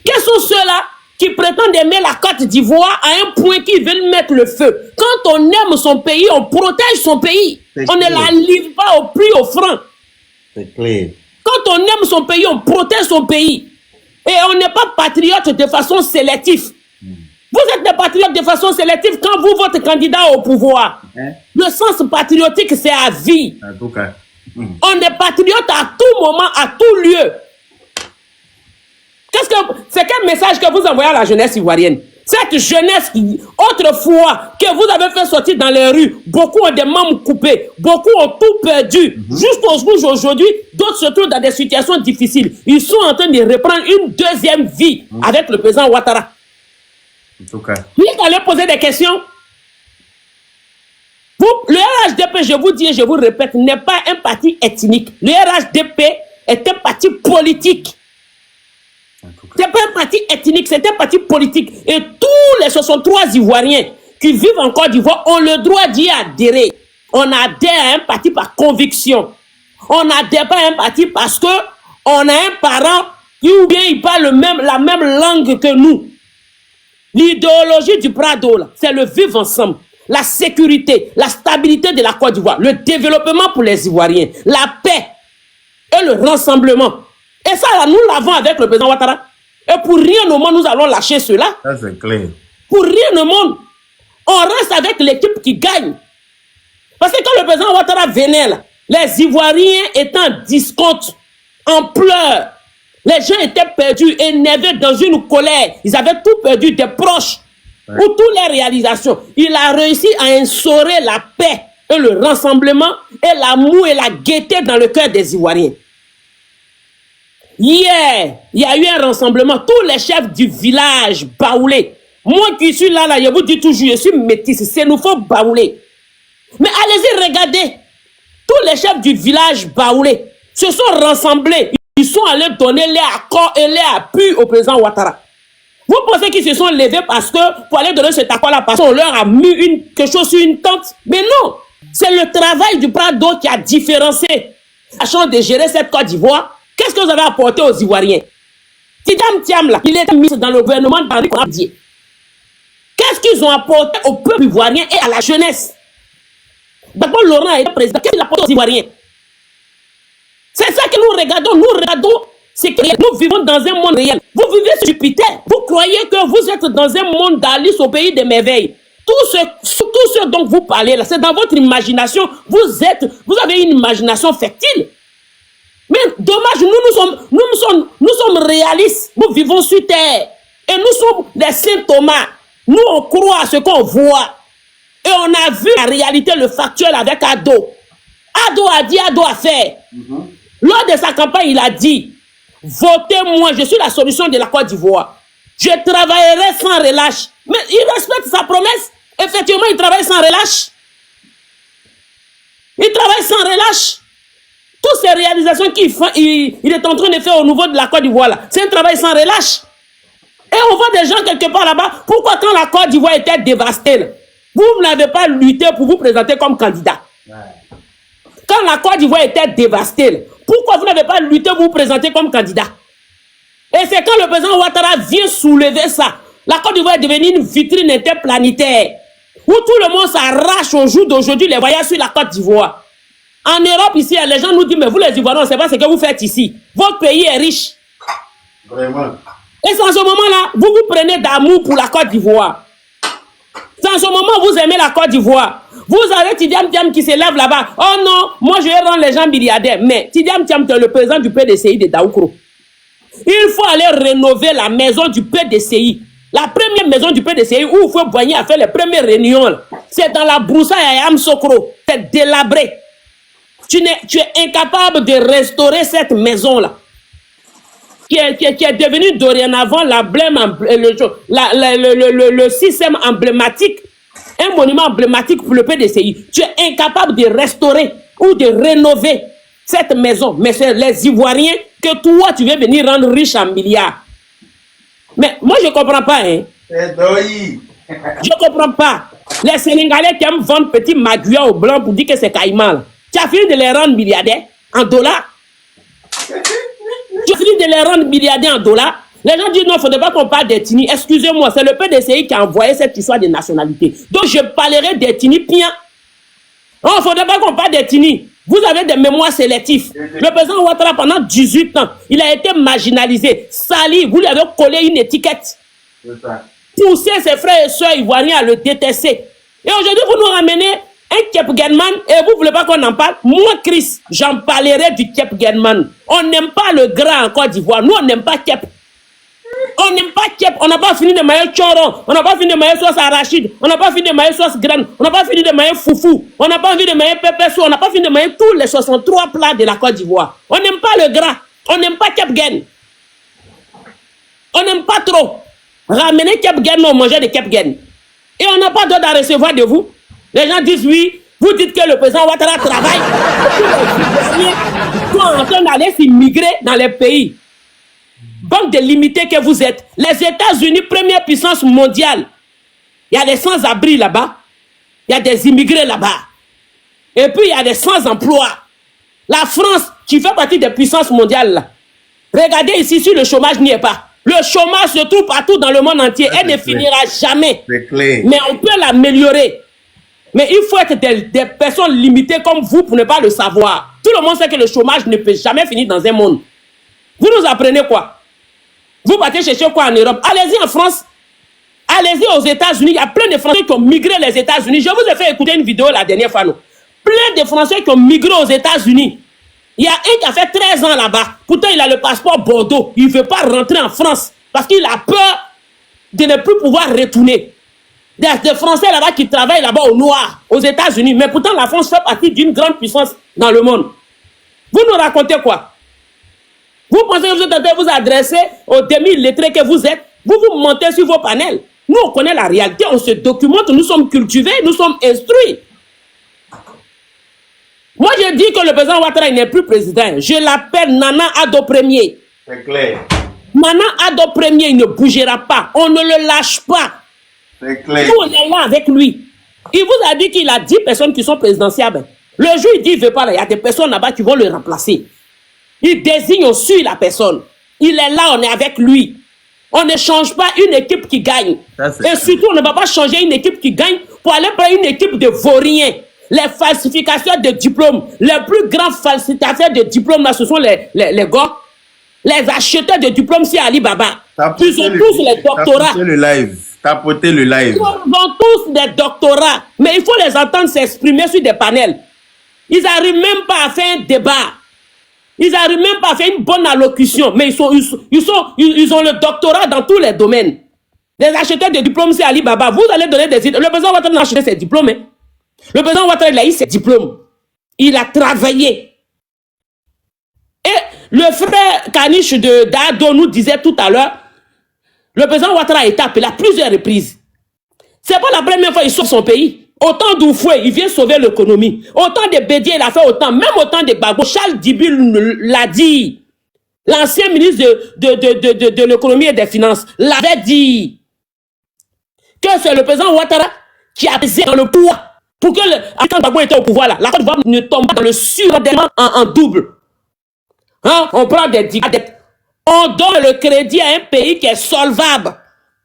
Quels sont ceux-là qui prétendent aimer la Côte d'Ivoire à un point qu'ils veulent mettre le feu? Quand on aime son pays, on protège son pays. On ne la livre pas au prix offrant. C'est clair. Quand on aime son pays, on protège son pays. Et on n'est pas patriote de façon sélective. Vous êtes des patriotes de façon sélective quand vous, votre candidat au pouvoir. Le sens patriotique, c'est à vie. En tout cas. On est patriote à tout moment, à tout lieu. C'est quel message que vous envoyez à la jeunesse ivoirienne? Cette jeunesse qui, autrefois, que vous avez fait sortir dans les rues, beaucoup ont des membres coupés, beaucoup ont tout perdu. Jusqu'au jour d'aujourd'hui, d'autres se trouvent dans des situations difficiles. Ils sont en train de reprendre une deuxième vie avec le président Ouattara. En tout cas. Vous allez poser des questions. Le RHDP, je vous dis et je vous répète, n'est pas un parti ethnique. Le RHDP est un parti politique. C'est pas un parti ethnique, c'est un parti politique. Et tous les 63 Ivoiriens qui vivent en Côte d'Ivoire ont le droit d'y adhérer. On adhère à un parti par conviction. On n'adhère pas à un parti parce que on a un parent qui ou bien il parle la même langue que nous. L'idéologie du Prado, c'est le vivre ensemble, la sécurité, la stabilité de la Côte d'Ivoire, le développement pour les Ivoiriens, la paix et le rassemblement. Et ça, là, nous l'avons avec le président Ouattara. Et pour rien au monde, nous allons lâcher cela. Ça, c'est clair. Pour rien au monde. On reste avec l'équipe qui gagne. Parce que quand le président Ouattara venait là, les Ivoiriens étaient en discompte, en pleurs. Les gens étaient perdus, énervés dans une colère. Ils avaient tout perdu, des proches, pour toutes les réalisations. Il a réussi à instaurer la paix et le rassemblement et l'amour et la gaieté dans le cœur des Ivoiriens. Hier, il y a eu un rassemblement. Tous les chefs du village baoulés. Moi qui suis là, je vous dis toujours, je suis métisse. C'est nous faut baouler. Mais allez-y, regardez. Tous les chefs du village baoulés se sont rassemblés. Ils sont allés donner les accords et les appuis au président Ouattara. Vous pensez qu'ils se sont levés parce que pour aller donner cet accord-là, parce qu'on leur a mis quelque chose sur une tente? Mais non. C'est le travail du Prado qui a différencié la chance de gérer cette Côte d'Ivoire. Qu'est-ce que vous avez apporté aux Ivoiriens? Tidjam Thiam, là, il était mis dans le gouvernement d'Henri Konaté. Qu'est-ce qu'ils ont apporté au peuple ivoirien et à la jeunesse? D'abord, Laurent est président. Qu'est-ce qu'il apporte aux Ivoiriens? C'est ça que nous regardons. Nous regardons, c'est que nous vivons dans un monde réel. Vous vivez sur Jupiter. Vous croyez que vous êtes dans un monde d'Alice au pays des merveilles. Tout ce dont vous parlez là, c'est dans votre imagination. Vous avez une imagination fertile. Mais dommage, nous sommes réalistes. Nous vivons sur terre. Et nous sommes des saint Thomas. Nous, on croit à ce qu'on voit. Et on a vu la réalité, le factuel avec Ado. Ado a dit, Ado a fait. Lors de sa campagne, il a dit, votez-moi, je suis la solution de la Côte d'Ivoire. Je travaillerai sans relâche. Mais il respecte sa promesse. Effectivement, il travaille sans relâche. Il travaille sans relâche. Toutes ces réalisations qu'il est en train de faire au niveau de la Côte d'Ivoire, là, c'est un travail sans relâche. Et on voit des gens quelque part là-bas. Pourquoi quand la Côte d'Ivoire était dévastée, là, vous n'avez pas lutté pour vous présenter comme candidat? Quand la Côte d'Ivoire était dévastée, là, pourquoi vous n'avez pas lutté pour vous présenter comme candidat? Et c'est quand le président Ouattara vient soulever ça. La Côte d'Ivoire est devenue une vitrine interplanétaire. Où tout le monde s'arrache au jour d'aujourd'hui les voyages sur la Côte d'Ivoire. En Europe, ici, les gens nous disent, mais vous les Ivoiriens, on ne sait pas ce que vous faites ici. Votre pays est riche. Vraiment. Et c'est en ce moment-là, vous vous prenez d'amour pour la Côte d'Ivoire. C'est en ce moment où vous aimez la Côte d'Ivoire. Vous avez Tidjam Thiam qui s'élève là-bas. Oh non, moi je vais rendre les gens milliardaires. Mais Tidjam Thiam, c'est le président du PDCI de Daoukro. Il faut aller rénover la maison du PDCI. La première maison du PDCI où Foué Boigny a fait les premières réunions. C'est dans la broussaille à Yamsokro. C'est délabré. Tu es incapable de restaurer cette maison-là. Qui est devenue dorénavant le système emblématique, un monument emblématique pour le PDCI. Tu es incapable de restaurer ou de rénover cette maison. Mais c'est les Ivoiriens que toi, tu veux venir rendre riche en milliards. Mais moi, je ne comprends pas. Hein. Je ne comprends pas. Les Sénégalais qui aiment vendre petit maguia au blanc pour dire que c'est caïman. Tu as fini de les rendre milliardaires en dollars. Tu as fini de les rendre milliardaires en dollars. Les gens disent non, il ne faudrait pas qu'on parle d'ethnie. Excusez-moi, c'est le PDCI qui a envoyé cette histoire de nationalité. Donc je parlerai d'ethnie bien. Non, il ne faudrait pas qu'on parle d'ethnie. Vous avez des mémoires sélectifs. Le président Ouattara, pendant 18 ans, il a été marginalisé, sali. Vous lui avez collé une étiquette. Poussé ses frères et soeurs ivoiriens à le détester. Et aujourd'hui, vous nous ramenez un Kepgenman et vous ne voulez pas qu'on en parle. Moi, Chris, j'en parlerai du Kepgenman. On n'aime pas le gras en Côte d'Ivoire. Nous, on n'aime pas Kep. On n'aime pas Kep. On n'a pas fini de mailler choron. On n'a pas fini de mailler sauce arachide. On n'a pas fini de mailler sauce graine. On n'a pas fini de mailler foufou. On n'a pas fini de mailler pépé sou. On n'a pas fini de mailler tous les 63 plats de la Côte d'Ivoire. On n'aime pas le gras. On n'aime pas Kepgen. On n'aime pas trop. Ramenez Kepgen, on mangeait des Kepgen. Et on n'a pas d'autre à recevoir de vous. Les gens disent oui. Vous dites que le président Ouattara travaille. Ils sont en train d'aller s'immigrer dans les pays. Bande de limités que vous êtes. Les États-Unis, première puissance mondiale. Il y a des sans-abri là-bas. Il y a des immigrés là-bas. Et puis il y a des sans-emploi. La France, qui fait partie des puissances mondiales là. Regardez ici si le chômage n'y est pas. Le chômage se trouve partout dans le monde entier. Elle ne finira jamais. Mais on peut l'améliorer. Mais il faut être des personnes limitées comme vous pour ne pas le savoir. Tout le monde sait que le chômage ne peut jamais finir dans un monde. Vous nous apprenez quoi? Vous partez chercher quoi en Europe? Allez-y en France. Allez-y aux États-Unis. Il y a plein de Français qui ont migré les États-Unis. Je vous ai fait écouter une vidéo la dernière fois. Non? Plein de Français qui ont migré aux États-Unis. Il y a un qui a fait 13 ans là-bas. Pourtant, il a le passeport Bordeaux. Il ne veut pas rentrer en France parce qu'il a peur de ne plus pouvoir retourner. des Français là-bas qui travaillent là-bas au noir, aux États-Unis. Mais pourtant, la France fait partie d'une grande puissance dans le monde. Vous nous racontez quoi? Vous pensez que vous êtes en train de vous adresser aux demi-lettrés que vous êtes? Vous mentez sur vos panels. Nous, on connaît la réalité, on se documente, nous sommes cultivés, nous sommes instruits. Moi, je dis que le président Ouattara n'est plus président. Je l'appelle Nana Addo Premier. C'est clair. Nana Addo Premier, il ne bougera pas. On ne le lâche pas. C'est clair. Nous, on est là avec lui. Il vous a dit qu'il a 10 personnes qui sont présidentiables. Le jour, il dit qu'il ne veut pas, il y a des personnes là-bas qui vont le remplacer. Il désigne, on suit la personne. Il est là, on est avec lui. On ne change pas une équipe qui gagne. Et surtout, on ne va pas changer une équipe qui gagne pour aller prendre une équipe de vauriens. Les falsificateurs de diplômes, les plus grands falsificateurs de diplômes, là, ce sont les gars. Les acheteurs de diplômes, c'est Alibaba. Ils ont tous les doctorats. Tapoter le live. Ils ont tous des doctorats. Mais il faut les entendre s'exprimer sur des panels. Ils n'arrivent même pas à faire un débat. Ils n'arrivent même pas à faire une bonne allocution. Mais ils ont le doctorat dans tous les domaines. Les acheteurs de diplômes, c'est Alibaba. Vous allez donner des idées. Le président Ouattara a acheté ses diplômes. Hein. Le président Ouattara, il a eu ses diplômes. Il a travaillé. Et le frère Kanish de Dado nous disait tout à l'heure, le président Ouattara a été appelé à plusieurs reprises. C'est pas la première fois qu'il sauve son pays. Autant d'Oufoué, il vient sauver l'économie. Autant de Bédier, il a fait autant. Même autant de Gbagbo. Charles Dibul l'a dit. L'ancien ministre de l'économie et des finances l'avait dit. Que c'est le président Ouattara qui a pesé dans le pouvoir. Pour que quand Gbagbo était au pouvoir, là, la Côte d'Ivoire ne tombe pas dans le surendettement en double. Hein? On prend des dettes. On donne le crédit à un pays qui est solvable.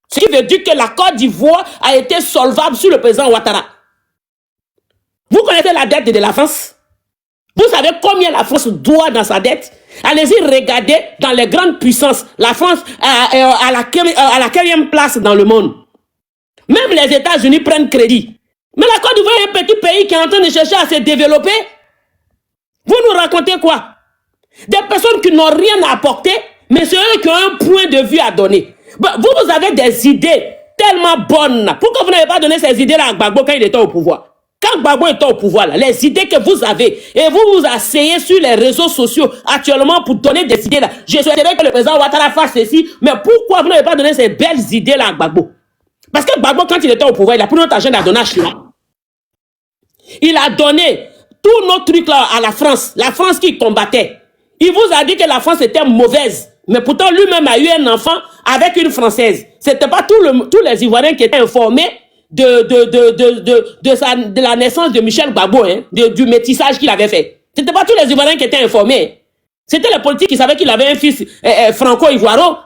Ce qui veut dire que la Côte d'Ivoire a été solvable sur le président Ouattara. Vous connaissez la dette de la France? Vous savez combien la France doit dans sa dette? Allez-y regarder dans les grandes puissances. La France est à la 4e place dans le monde. Même les États-Unis prennent crédit. Mais la Côte d'Ivoire est un petit pays qui est en train de chercher à se développer. Vous nous racontez quoi? Des personnes qui n'ont rien à apporter, mais c'est eux qui ont un point de vue à donner. Vous avez des idées tellement bonnes. Pourquoi vous n'avez pas donné ces idées-là à Gbagbo quand il était au pouvoir? Quand Gbagbo était au pouvoir, là, les idées que vous avez, et vous vous asseyez sur les réseaux sociaux actuellement pour donner des idées-là. Je souhaiterais que le président Ouattara fasse ceci, mais pourquoi vous n'avez pas donné ces belles idées-là à Gbagbo? Parce que Gbagbo, quand il était au pouvoir, il a pris notre agenda à donner à Chirac. Il a donné tous nos trucs-là à la France qui combattait. Il vous a dit que la France était mauvaise. Mais pourtant, lui-même a eu un enfant avec une Française. C'était pas tous les Ivoiriens qui étaient informés de la naissance de Michel Gbagbo, hein, du métissage qu'il avait fait. C'était pas tous les Ivoiriens qui étaient informés. C'était les politiques qui savaient qu'il avait un fils franco-ivoiro.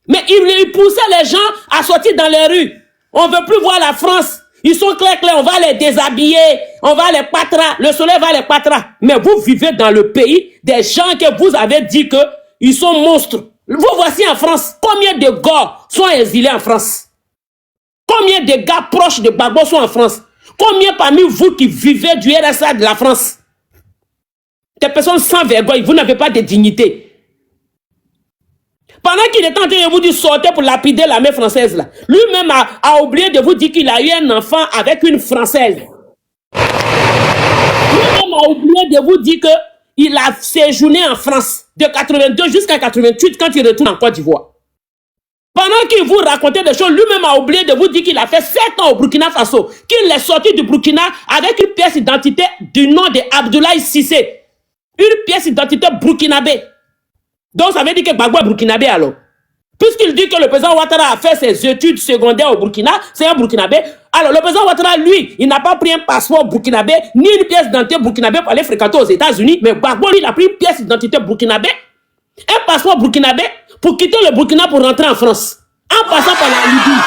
Mais il poussait les gens à sortir dans les rues. On veut plus voir la France. Ils sont clairs, on va les déshabiller, on va les patra, le soleil va les patra. Mais vous vivez dans le pays des gens que vous avez dit que ils sont monstres. Vous voici en France, combien de gars sont exilés en France? Combien de gars proches de Gbagbo sont en France? Combien parmi vous qui vivez du RSA de la France? Des personnes sans vergogne, vous n'avez pas de dignité. Pendant qu'il est en train de vous dire sortez pour lapider l'armée française, là, lui-même a oublié de vous dire qu'il a eu un enfant avec une Française. Lui-même a oublié de vous dire qu'il a séjourné en France de 82 jusqu'à 88 quand il retourne en Côte d'Ivoire. Pendant qu'il vous racontait des choses, lui-même a oublié de vous dire qu'il a fait 7 ans au Burkina Faso, qu'il est sorti du Burkina avec une pièce d'identité du nom de Abdoulaye Cissé. Une pièce d'identité burkinabé. Donc ça veut dire que Gbagbo est burkinabé alors. Puisqu'il dit que le président Ouattara a fait ses études secondaires au Burkina, c'est un burkinabé. Alors le président Ouattara, lui, il n'a pas pris un passeport burkinabé, ni une pièce d'identité burkinabé pour aller fréquenter aux États-Unis, mais Gbagbo, lui, il a pris une pièce d'identité burkinabé, un passeport burkinabé, pour quitter le Burkina pour rentrer en France, en passant par la Libye.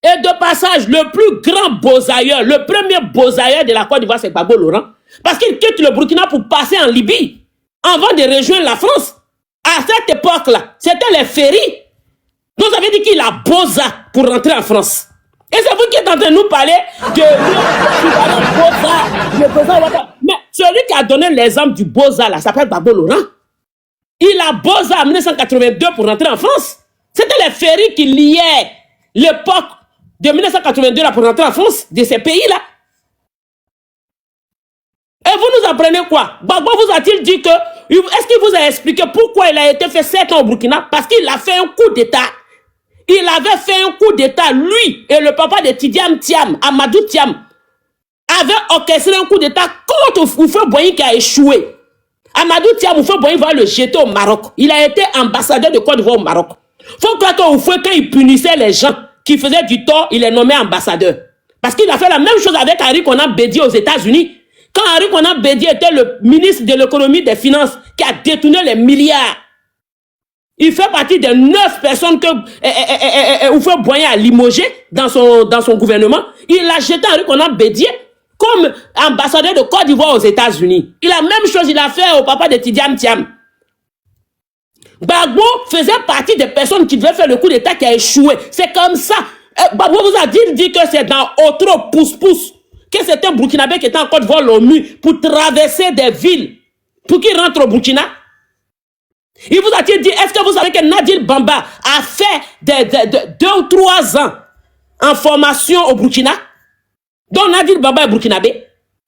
Et de passage, le plus grand bosailleur, le premier bosailleur de la Côte d'Ivoire, c'est Gbagbo Laurent, parce qu'il quitte le Burkina pour passer en Libye, avant de rejoindre la France. À cette époque-là, c'était les ferries. Donc ça veut dire qu'il a Boza pour rentrer en France. Et c'est vous qui êtes en train de nous parler de Boza. Mais celui qui a donné l'exemple du Boza, là, s'appelle Gbagbo Laurent. Il a Boza en 1982 pour rentrer en France. C'était les ferries qui liaient l'époque de 1982 là, pour rentrer en France, de ces pays-là. Et vous nous apprenez quoi? Gbagbo vous a-t-il dit que... Est-ce qu'il vous a expliqué pourquoi il a été fait 7 ans au Burkina? Parce qu'il a fait un coup d'État. Il avait fait un coup d'État, lui et le papa de Tidiane Thiam, Amadou Thiam, avaient orchestré un coup d'État contre Houphouët-Boigny qui a échoué. Amadou Thiam, Houphouët-Boigny va le jeter au Maroc. Il a été ambassadeur de Côte d'Ivoire au Maroc. Faut croire que Houphouët, quand il punissait les gens qui faisaient du tort, il est nommé ambassadeur. Parce qu'il a fait la même chose avec Henri Konan Bédié aux États-Unis. Quand Henri Konan Bédié était le ministre de l'économie et des finances qui a détourné les milliards, il fait partie des 9 personnes que Houphouët-Boigny a limogé dans son gouvernement. Il a jeté Henri Konan Bédié comme ambassadeur de Côte d'Ivoire aux États-Unis. Il a la même chose, il a fait au papa de Tidiane Thiam. Gbagbo faisait partie des personnes qui devaient faire le coup d'État qui a échoué. C'est comme ça. Gbagbo vous a dit que c'est dans Otro pousse-pousse que c'était un Burkinabé qui était en Côte d'Ivoire l'ONU pour traverser des villes pour qu'il rentre au Burkina. Il vous a-t-il dit, est-ce que vous savez que Nadir Bamba a fait 2 ou 3 ans en formation au Burkina? Donc Nadir Bamba est burkinabé.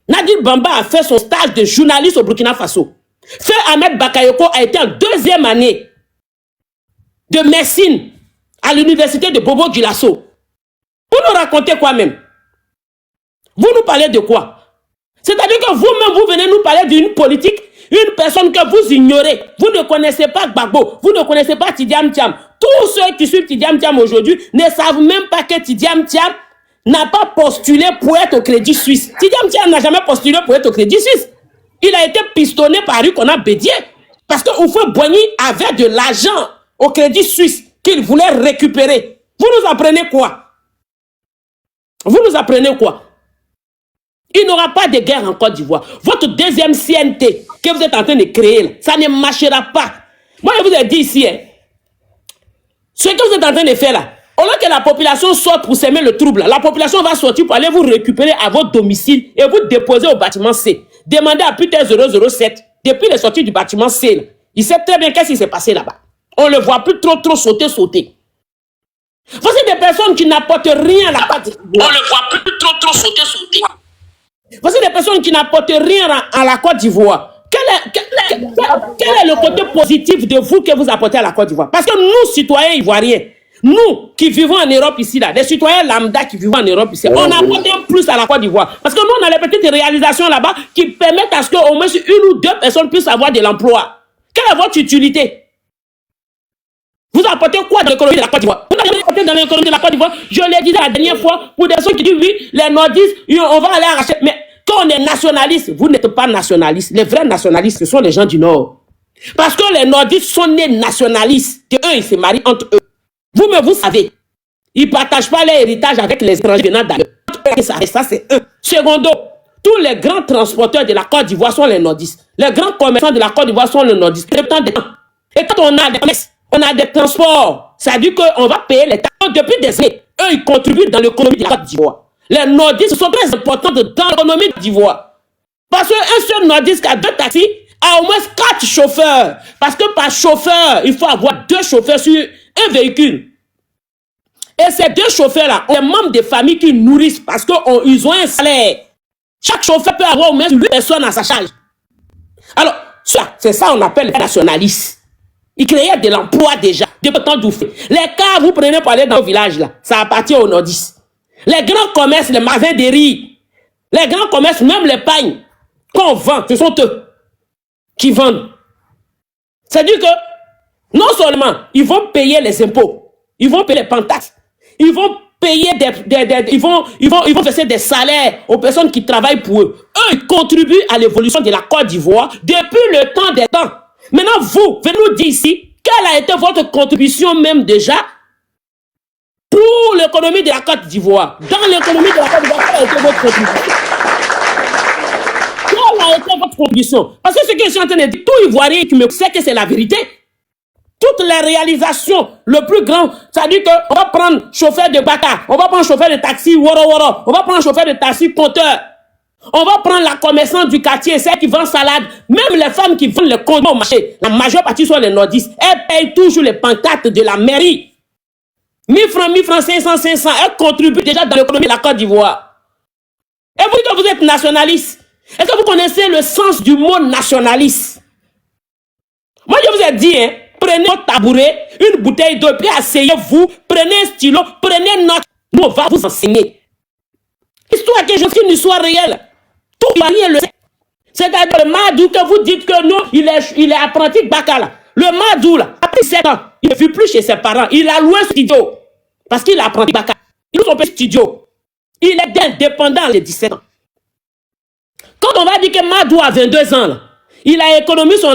Nadir Bamba a fait son stage de journaliste au Burkina Faso. Frère Ahmed Bakayoko a été en 2e année de médecine à l'université de Bobo Dioulasso. Vous nous racontez quoi même? Vous nous parlez de quoi? C'est-à-dire que vous-même, vous venez nous parler d'une politique, une personne que vous ignorez. Vous ne connaissez pas Gbagbo, vous ne connaissez pas Tidiane Thiam. Tous ceux qui suivent Tidiane Thiam aujourd'hui ne savent même pas que Tidiane Thiam n'a pas postulé pour être au Crédit Suisse. Tidiane Thiam n'a jamais postulé pour être au Crédit Suisse. Il a été pistonné par Henri Konan Bédié parce que Houphouët-Boigny avait de l'argent au Crédit Suisse qu'il voulait récupérer. Vous nous apprenez quoi? Vous nous apprenez quoi? Il n'y aura pas de guerre en Côte d'Ivoire. Votre deuxième CNT que vous êtes en train de créer, ça ne marchera pas. Moi, je vous ai dit ici, ce que vous êtes en train de faire là, au lieu que la population sorte pour s'aimer le trouble, la population va sortir pour aller vous récupérer à votre domicile et vous déposer au bâtiment C. Demandez à Peter 007, depuis les sorties du bâtiment C, là, il sait très bien qu'est-ce qui s'est passé là-bas. On ne le voit plus trop sauter. Voici des personnes qui n'apportent rien à la Côte d'Ivoire. On ne le voit plus trop sauter. Voici des personnes qui n'apportent rien à la Côte d'Ivoire. Quel est le côté positif de vous que vous apportez à la Côte d'Ivoire? Parce que nous, citoyens ivoiriens, nous qui vivons en Europe ici, là, des citoyens lambda qui vivent en Europe ici, on apporte un plus à la Côte d'Ivoire. Parce que nous, on a les petites réalisations là-bas qui permettent à ce qu'au moins 1 ou 2 personnes puissent avoir de l'emploi. Quelle est votre utilité? Vous apportez quoi dans l'économie de la Côte d'Ivoire? Vous n'avez pas apporté dans l'économie de la Côte d'Ivoire. Je l'ai dit la dernière fois, pour des gens qui disent oui, les nordistes, on va aller arracher. Mais quand on est nationaliste, vous n'êtes pas nationaliste. Les vrais nationalistes, ce sont les gens du Nord. Parce que les nordistes sont nés nationalistes. Et eux, ils se marient entre eux. Vous-même, vous savez. Ils ne partagent pas leur héritage avec les étrangers venant d'ailleurs. Ça, c'est eux. Secondo, tous les grands transporteurs de la Côte d'Ivoire sont les nordistes. Les grands commerçants de la Côte d'Ivoire sont les nordistes. Et quand on a des commerces, on a des transports, ça veut dire qu'on va payer les taxes. Depuis des années, eux, ils contribuent dans l'économie de la Côte d'Ivoire. Les nordistes sont très importants dans l'économie d'Ivoire. Parce qu'un seul nordiste qui a 2 taxis a au moins 4 chauffeurs. Parce que par chauffeur, il faut avoir 2 chauffeurs sur un véhicule. Et ces 2 chauffeurs-là, on est membres des familles qui nourrissent parce qu'ils ont un salaire. Chaque chauffeur peut avoir au moins 8 personnes à sa charge. Alors, c'est ça qu'on appelle les nationalistes. Ils créaient de l'emploi déjà, depuis temps d'ouffer. Les cas, vous prenez pour aller dans le village, là, ça appartient aux nordistes. Les grands commerces, les magasins de riz, les grands commerces, même les pagnes qu'on vend, ce sont eux qui vendent. C'est-à-dire que, non seulement, ils vont payer les impôts, ils vont payer les pantaxes, ils vont payer ils vont verser des salaires aux personnes qui travaillent pour eux. Eux, ils contribuent à l'évolution de la Côte d'Ivoire depuis le temps des temps. Maintenant, vous, venez nous dire ici, quelle a été votre contribution même déjà pour l'économie de la Côte d'Ivoire? Dans l'économie de la Côte d'Ivoire, quelle a été votre contribution? Quelle a été votre contribution? Parce que ce que je suis en train de dire, tout Ivoirien qui me sait que c'est la vérité. Toutes les réalisations, le plus grand, ça dit qu'on va prendre chauffeur de bata, on va prendre chauffeur de taxi, woro, on va prendre chauffeur de taxi, compteur. On va prendre la commerçante du quartier, celle qui vend salade, même les femmes qui vendent le condom au marché, la majeure partie sont les nordistes. Elles payent toujours les pancartes de la mairie. 1000 francs, 500. Elle contribue déjà dans l'économie de la Côte d'Ivoire. Et vous dites que vous êtes nationaliste. Est-ce que vous connaissez le sens du mot nationaliste? Moi, je vous ai dit, hein, prenez votre tabouret, une bouteille d'eau, puis asseyez-vous, prenez un stylo, prenez une note. Nous, on va vous enseigner. L'histoire que je suis une histoire réelle. Tout Ivoirien le sait. C'est-à-dire le Madou que vous dites que non, il est apprenti de Bakala. Le Madou, là, après 7 ans, il ne vit plus chez ses parents. Il a loué un studio. Parce qu'il a apprenti Bakala. Il a son petit studio. Il est indépendant à 17 ans. Quand on va dire que Madou a 22 ans, là, il a économisé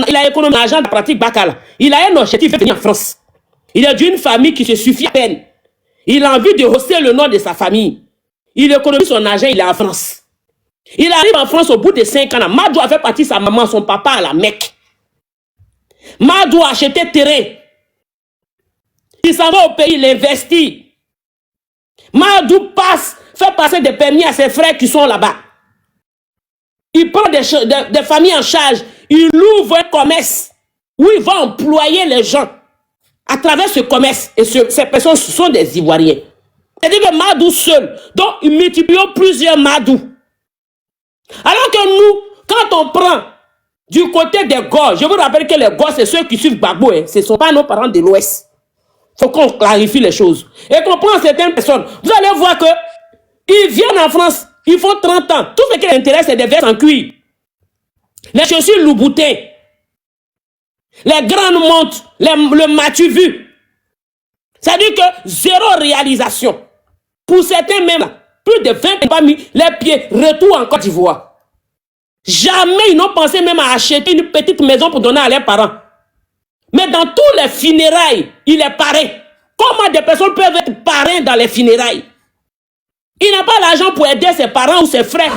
l'argent de pratique Bakala. Il a un objectif de venir en France. Il est d'une famille qui se suffit à peine. Il a envie de hausser le nom de sa famille. Il économise son argent, il est en France. Il arrive en France au bout de 5 ans. Madou a fait partie de sa maman, son papa à la Mecque. Madou a acheté terrain. Il s'en va au pays, il investit. Madou fait passer des permis à ses frères qui sont là-bas. Il prend des familles en charge. Il ouvre un commerce où il va employer les gens à travers ce commerce. Et ces personnes sont des Ivoiriens. C'est-à-dire que Madou seul. Donc, il multiplie plusieurs Madou. Alors que nous, quand on prend du côté des Gauls, je vous rappelle que les Gauls, c'est ceux qui suivent Gbagbo. Hein. Ce ne sont pas nos parents de l'Ouest. Il faut qu'on clarifie les choses. Et qu'on prend certaines personnes. Vous allez voir que ils viennent en France, ils font 30 ans. Tout ce qui les intéresse, c'est des vestes en cuir. Les chaussures Louboutin. Les grandes montres, le matu vu. C'est-à-dire que zéro réalisation. Pour certains même, plus de 20 pas mis les pieds, retour en Côte d'Ivoire. Jamais ils n'ont pensé même à acheter une petite maison pour donner à leurs parents. Mais dans tous les funérailles, il est parrain. Comment des personnes peuvent être parrains dans les funérailles? Il n'a pas l'argent pour aider ses parents ou ses frères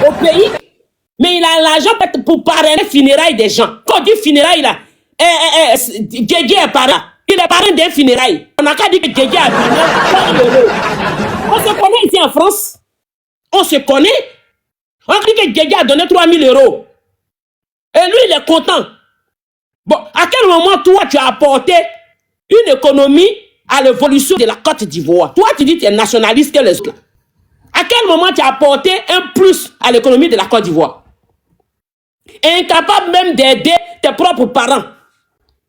au pays. Mais il a l'argent pour parrainer les funérailles des gens. Quand on dit funérailles, là, Djedje est parrain. Il est parrain des funérailles. On n'a qu'à dire que Djedje a donné. On se connaît ici en France. On se connaît. On dit que Djedje a donné 3000 €. Et lui, il est content. Bon, à quel moment, toi, tu as apporté une économie à l'évolution de la Côte d'Ivoire? Toi, tu dis que tu es nationaliste que les autres. À quel moment tu as apporté un plus à l'économie de la Côte d'Ivoire? Incapable même d'aider tes propres parents.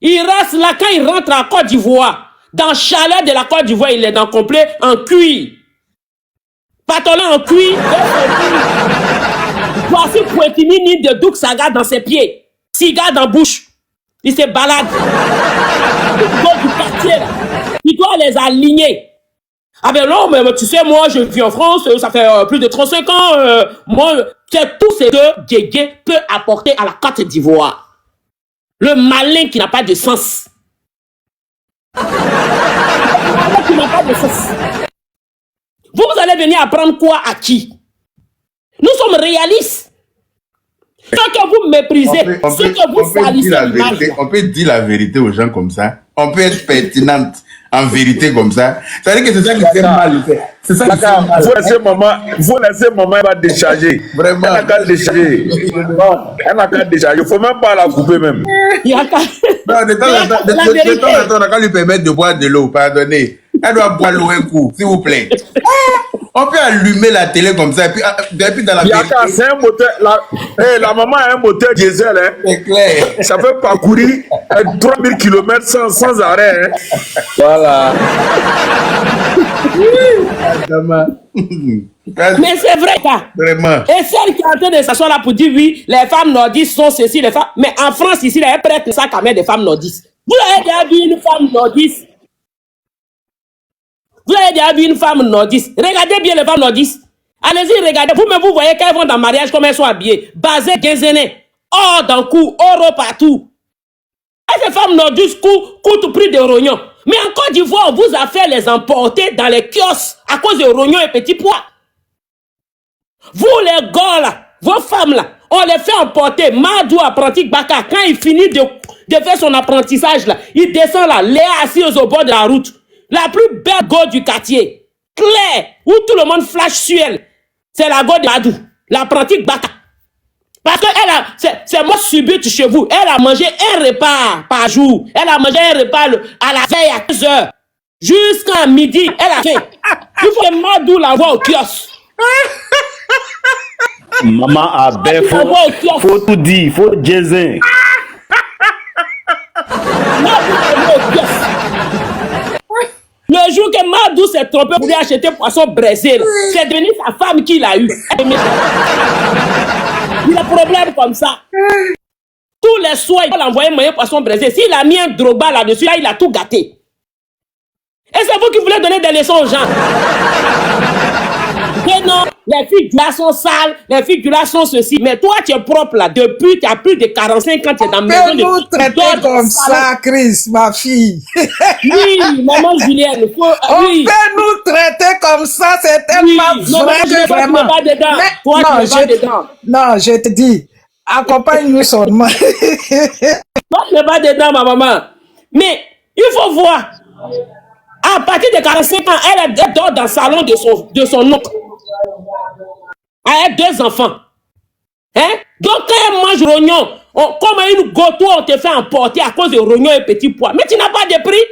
Il reste là quand il rentre en Côte d'Ivoire. Dans le chalet de la Côte d'Ivoire, il est dans complet en cuir. Pantalon en cuir. Voici Pointini ni de Douk Saga dans ses pieds. Cigare dans la bouche. Il se balade. Il doit les aligner. Ah ben non, mais tu sais, moi, je vis en France, ça fait plus de 35 ans. Moi, c'est tout ce que Djedje peut apporter à la Côte d'Ivoire. Le malin qui n'a pas de sens. Le malin qui n'a pas de sens. Vous allez venir apprendre quoi à qui? Nous sommes réalistes. Ce que vous méprisez, ce que vous salissez l'image. On peut dire la vérité aux gens comme ça. On peut être pertinente en vérité comme ça. Ça veut dire que c'est ça qui fait mal. C'est ça qui fait mal. Vous laissez maman, elle va décharger. Vraiment. Elle n'a qu'à décharger. Elle n'a qu'à décharger. Il ne faut même pas la couper même. Non, de temps en temps, on a qu'à lui permettre de boire de l'eau. Pardonnez. Elle doit boire l'eau un coup, s'il vous plaît. On peut allumer la télé comme ça et puis dans la vérité. C'est un moteur. La maman a un moteur diesel. Hein. C'est clair. Ça peut parcourir 3000 km sans arrêt. Hein. Voilà. Mais c'est vrai, ça. Vraiment. Et celle qui est en train de s'asseoir là pour dire oui, les femmes nordistes sont ceci, les femmes. Mais en France, ici, elle prête un sac à main des femmes nordistes. Vous avez déjà vu une femme nordiste? Vous avez déjà vu une femme nordiste? Regardez bien les femmes nordistes. Allez-y, regardez. Vous-même, vous voyez qu'elles vont dans le mariage, comme elles sont habillées. Basées, guézenées. Or dans le cou, oro partout. Et ces femmes nordistes coûtent au prix de rognons. Mais en Côte d'Ivoire, on vous a fait les emporter dans les kiosques à cause de rognons et petits pois. Vous, les gars, là, vos femmes, là, on les fait emporter. Madou, apprenti Baka, quand il finit de faire son apprentissage, là, il descend là, Léa assise au bord de la route. La plus belle go du quartier. Claire, où tout le monde flash sur elle. C'est la go de Madou, l'apprenti Baka. Parce que c'est moi subite chez vous. Elle a mangé un repas par jour. Elle a mangé un repas à la veille à 15 heures. Jusqu'à midi, elle a faim. Il faut que Madou l'envoie au kiosque. Maman a ben, faut tout dire, faut jazzer. Le jour que Madou s'est trompé pour lui acheter poisson braisé, c'est devenu sa femme qui l'a eu. Il a un problème comme ça. Tous les soirs, il va l'envoyer manger poisson braisé. S'il a mis un Drogba là-dessus, là, il a tout gâté. Et c'est vous qui voulez donner des leçons aux gens. Mais non, les filles du là sont sales, les filles du là sont ceci. Mais toi, tu es propre là. Depuis, tu as plus de 45 ans, tu es dans la maison. Nous traiter comme ça, Chris, ma fille. Oui, maman Julienne. On peut nous traiter comme ça, c'est tellement vrai que vraiment. Non, je te dis, accompagne-nous seulement. Toi, tu ne pas dedans, ma maman. Mais il faut voir. À partir de 45 ans, elle dort dans le salon de son oncle. Elle a 2 enfants. Hein? Donc, quand elle mange rognon, comme une gâteau, on te fait emporter à cause de rognon et petit pois. Mais tu n'as pas de prix.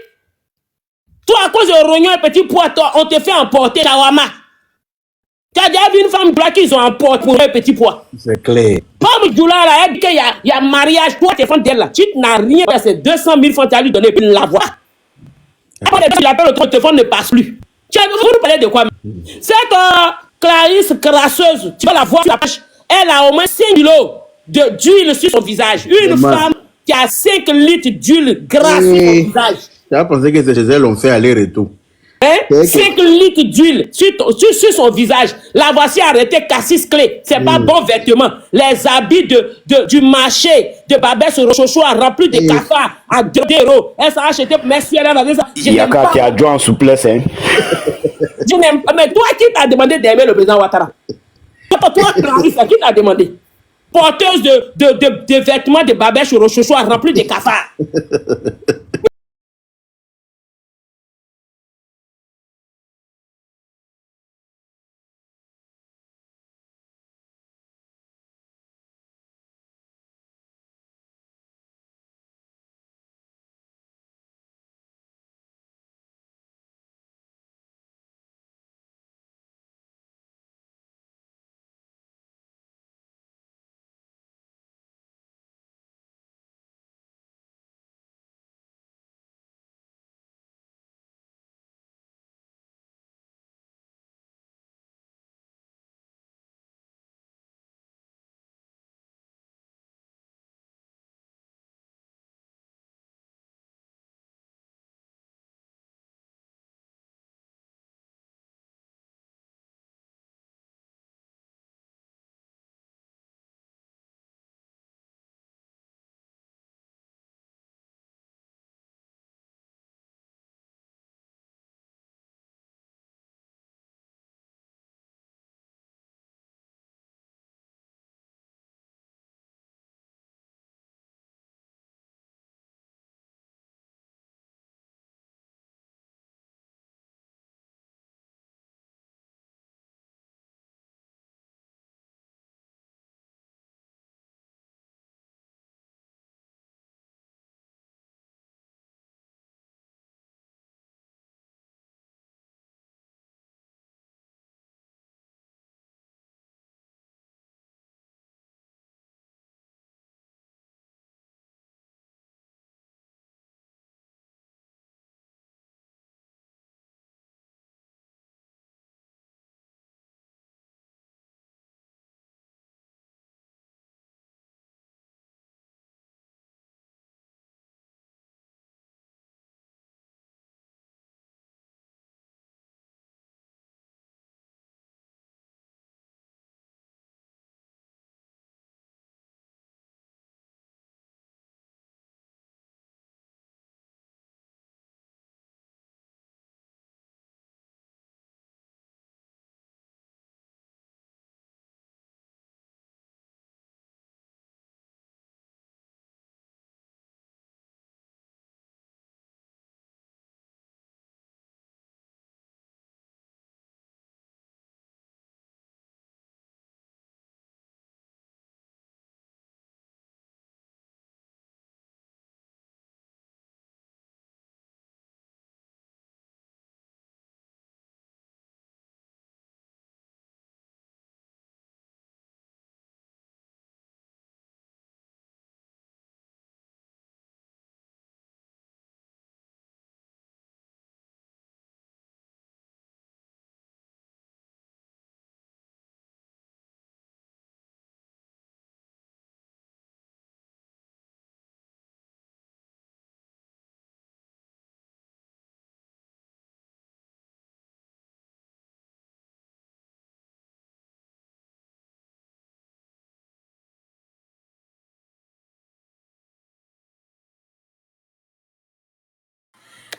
Toi, à cause de rognon et petit pois, on te fait emporter shawarma. Tu as déjà vu une femme blanche qu'ils ont emporté pour un petit pois. C'est clair. Comme Djoula, là, elle dit qu'il y a mariage, toi, tu es fan d'elle là. Tu n'as rien, c'est 200 000 francs, tu as lui donné pour la voir. Après, tu l'appelles, le téléphone ne passe plus. Vous nous parlez de quoi? Cette Clarisse crasseuse, tu vas la voir sur la page, elle a au moins 5 kilos d'huile sur son visage. Une femme qui a 5 litres d'huile grasse sur son visage. Tu as pensé que c'est chez elle, on fait aller-retour. Hein? 5 litres d'huile sur son visage. La voici arrêtée, cassis clé. C'est pas bon vêtement. Les habits du marché de Babès sur Rochocho a rempli de cafards à 2 €. Elle s'est achetée pour merci. Il y a qu'à qui a joué en souplesse. Hein. Je n'aime pas. Mais toi, qui t'a demandé d'aimer le président Ouattara? Toi, Clarisse, qui t'a demandé? Porteuse de vêtements de Babès sur Rochocho a rempli de cafards.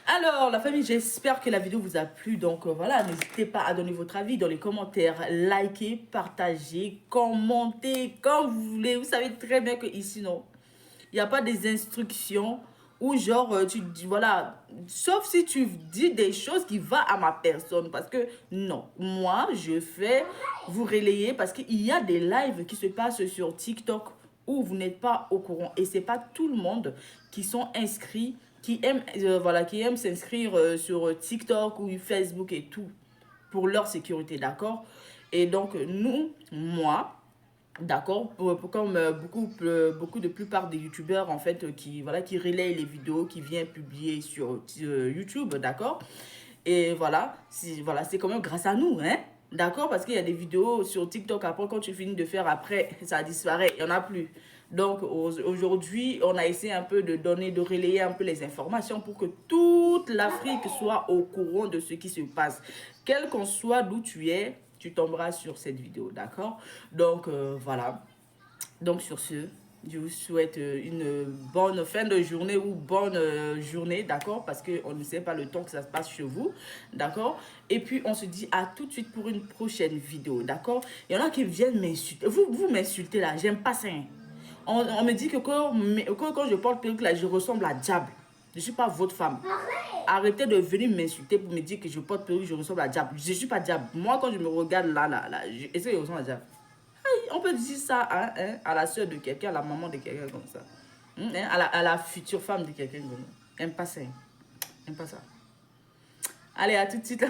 Alors, la famille, j'espère que la vidéo vous a plu. Donc, voilà, n'hésitez pas à donner votre avis dans les commentaires. Likez, partagez, commentez quand vous voulez. Vous savez très bien que ici, non, il n'y a pas des instructions ou genre, tu dis, voilà, sauf si tu dis des choses qui vont à ma personne. Parce que, non, moi, je fais vous relayer parce qu'il y a des lives qui se passent sur TikTok où vous n'êtes pas au courant. Et c'est pas tout le monde qui sont inscrits, qui aiment, voilà, qui aiment s'inscrire sur TikTok ou Facebook et tout pour leur sécurité, d'accord? Et donc, nous, moi, d'accord, comme beaucoup de plupart des youtubeurs en fait qui voilà qui relayent les vidéos qui viennent publier sur YouTube, d'accord, et voilà c'est quand même grâce à nous, hein, d'accord, parce qu'il y a des vidéos sur TikTok après quand tu finis de faire après ça disparaît, il y en a plus. Donc aujourd'hui on a essayé un peu de relayer un peu les informations pour que toute l'Afrique soit au courant de ce qui se passe, quel qu'on soit d'où tu es, tu tomberas sur cette vidéo, d'accord? Donc, voilà. Donc, sur ce, je vous souhaite une bonne fin de journée ou bonne journée, d'accord? Parce qu'on ne sait pas le temps que ça se passe chez vous, d'accord? Et puis, on se dit à tout de suite pour une prochaine vidéo, d'accord? Il y en a qui viennent m'insulter. Vous m'insultez là, j'aime pas ça. Hein. On me dit que quand je porte perruque là, je ressemble à Diable. Je ne suis pas votre femme. Arrêtez de venir m'insulter pour me dire que je porte perruque, je ressemble à Diable. Je ne suis pas Diable. Moi, quand je me regarde là, j'essaie de ressembler à Diable. Hey, on peut dire ça hein, à la soeur de quelqu'un, à la maman de quelqu'un comme ça. Hein, à la future femme de quelqu'un comme ça. J'aime pas ça. J'aime pas ça. Allez, à tout de suite.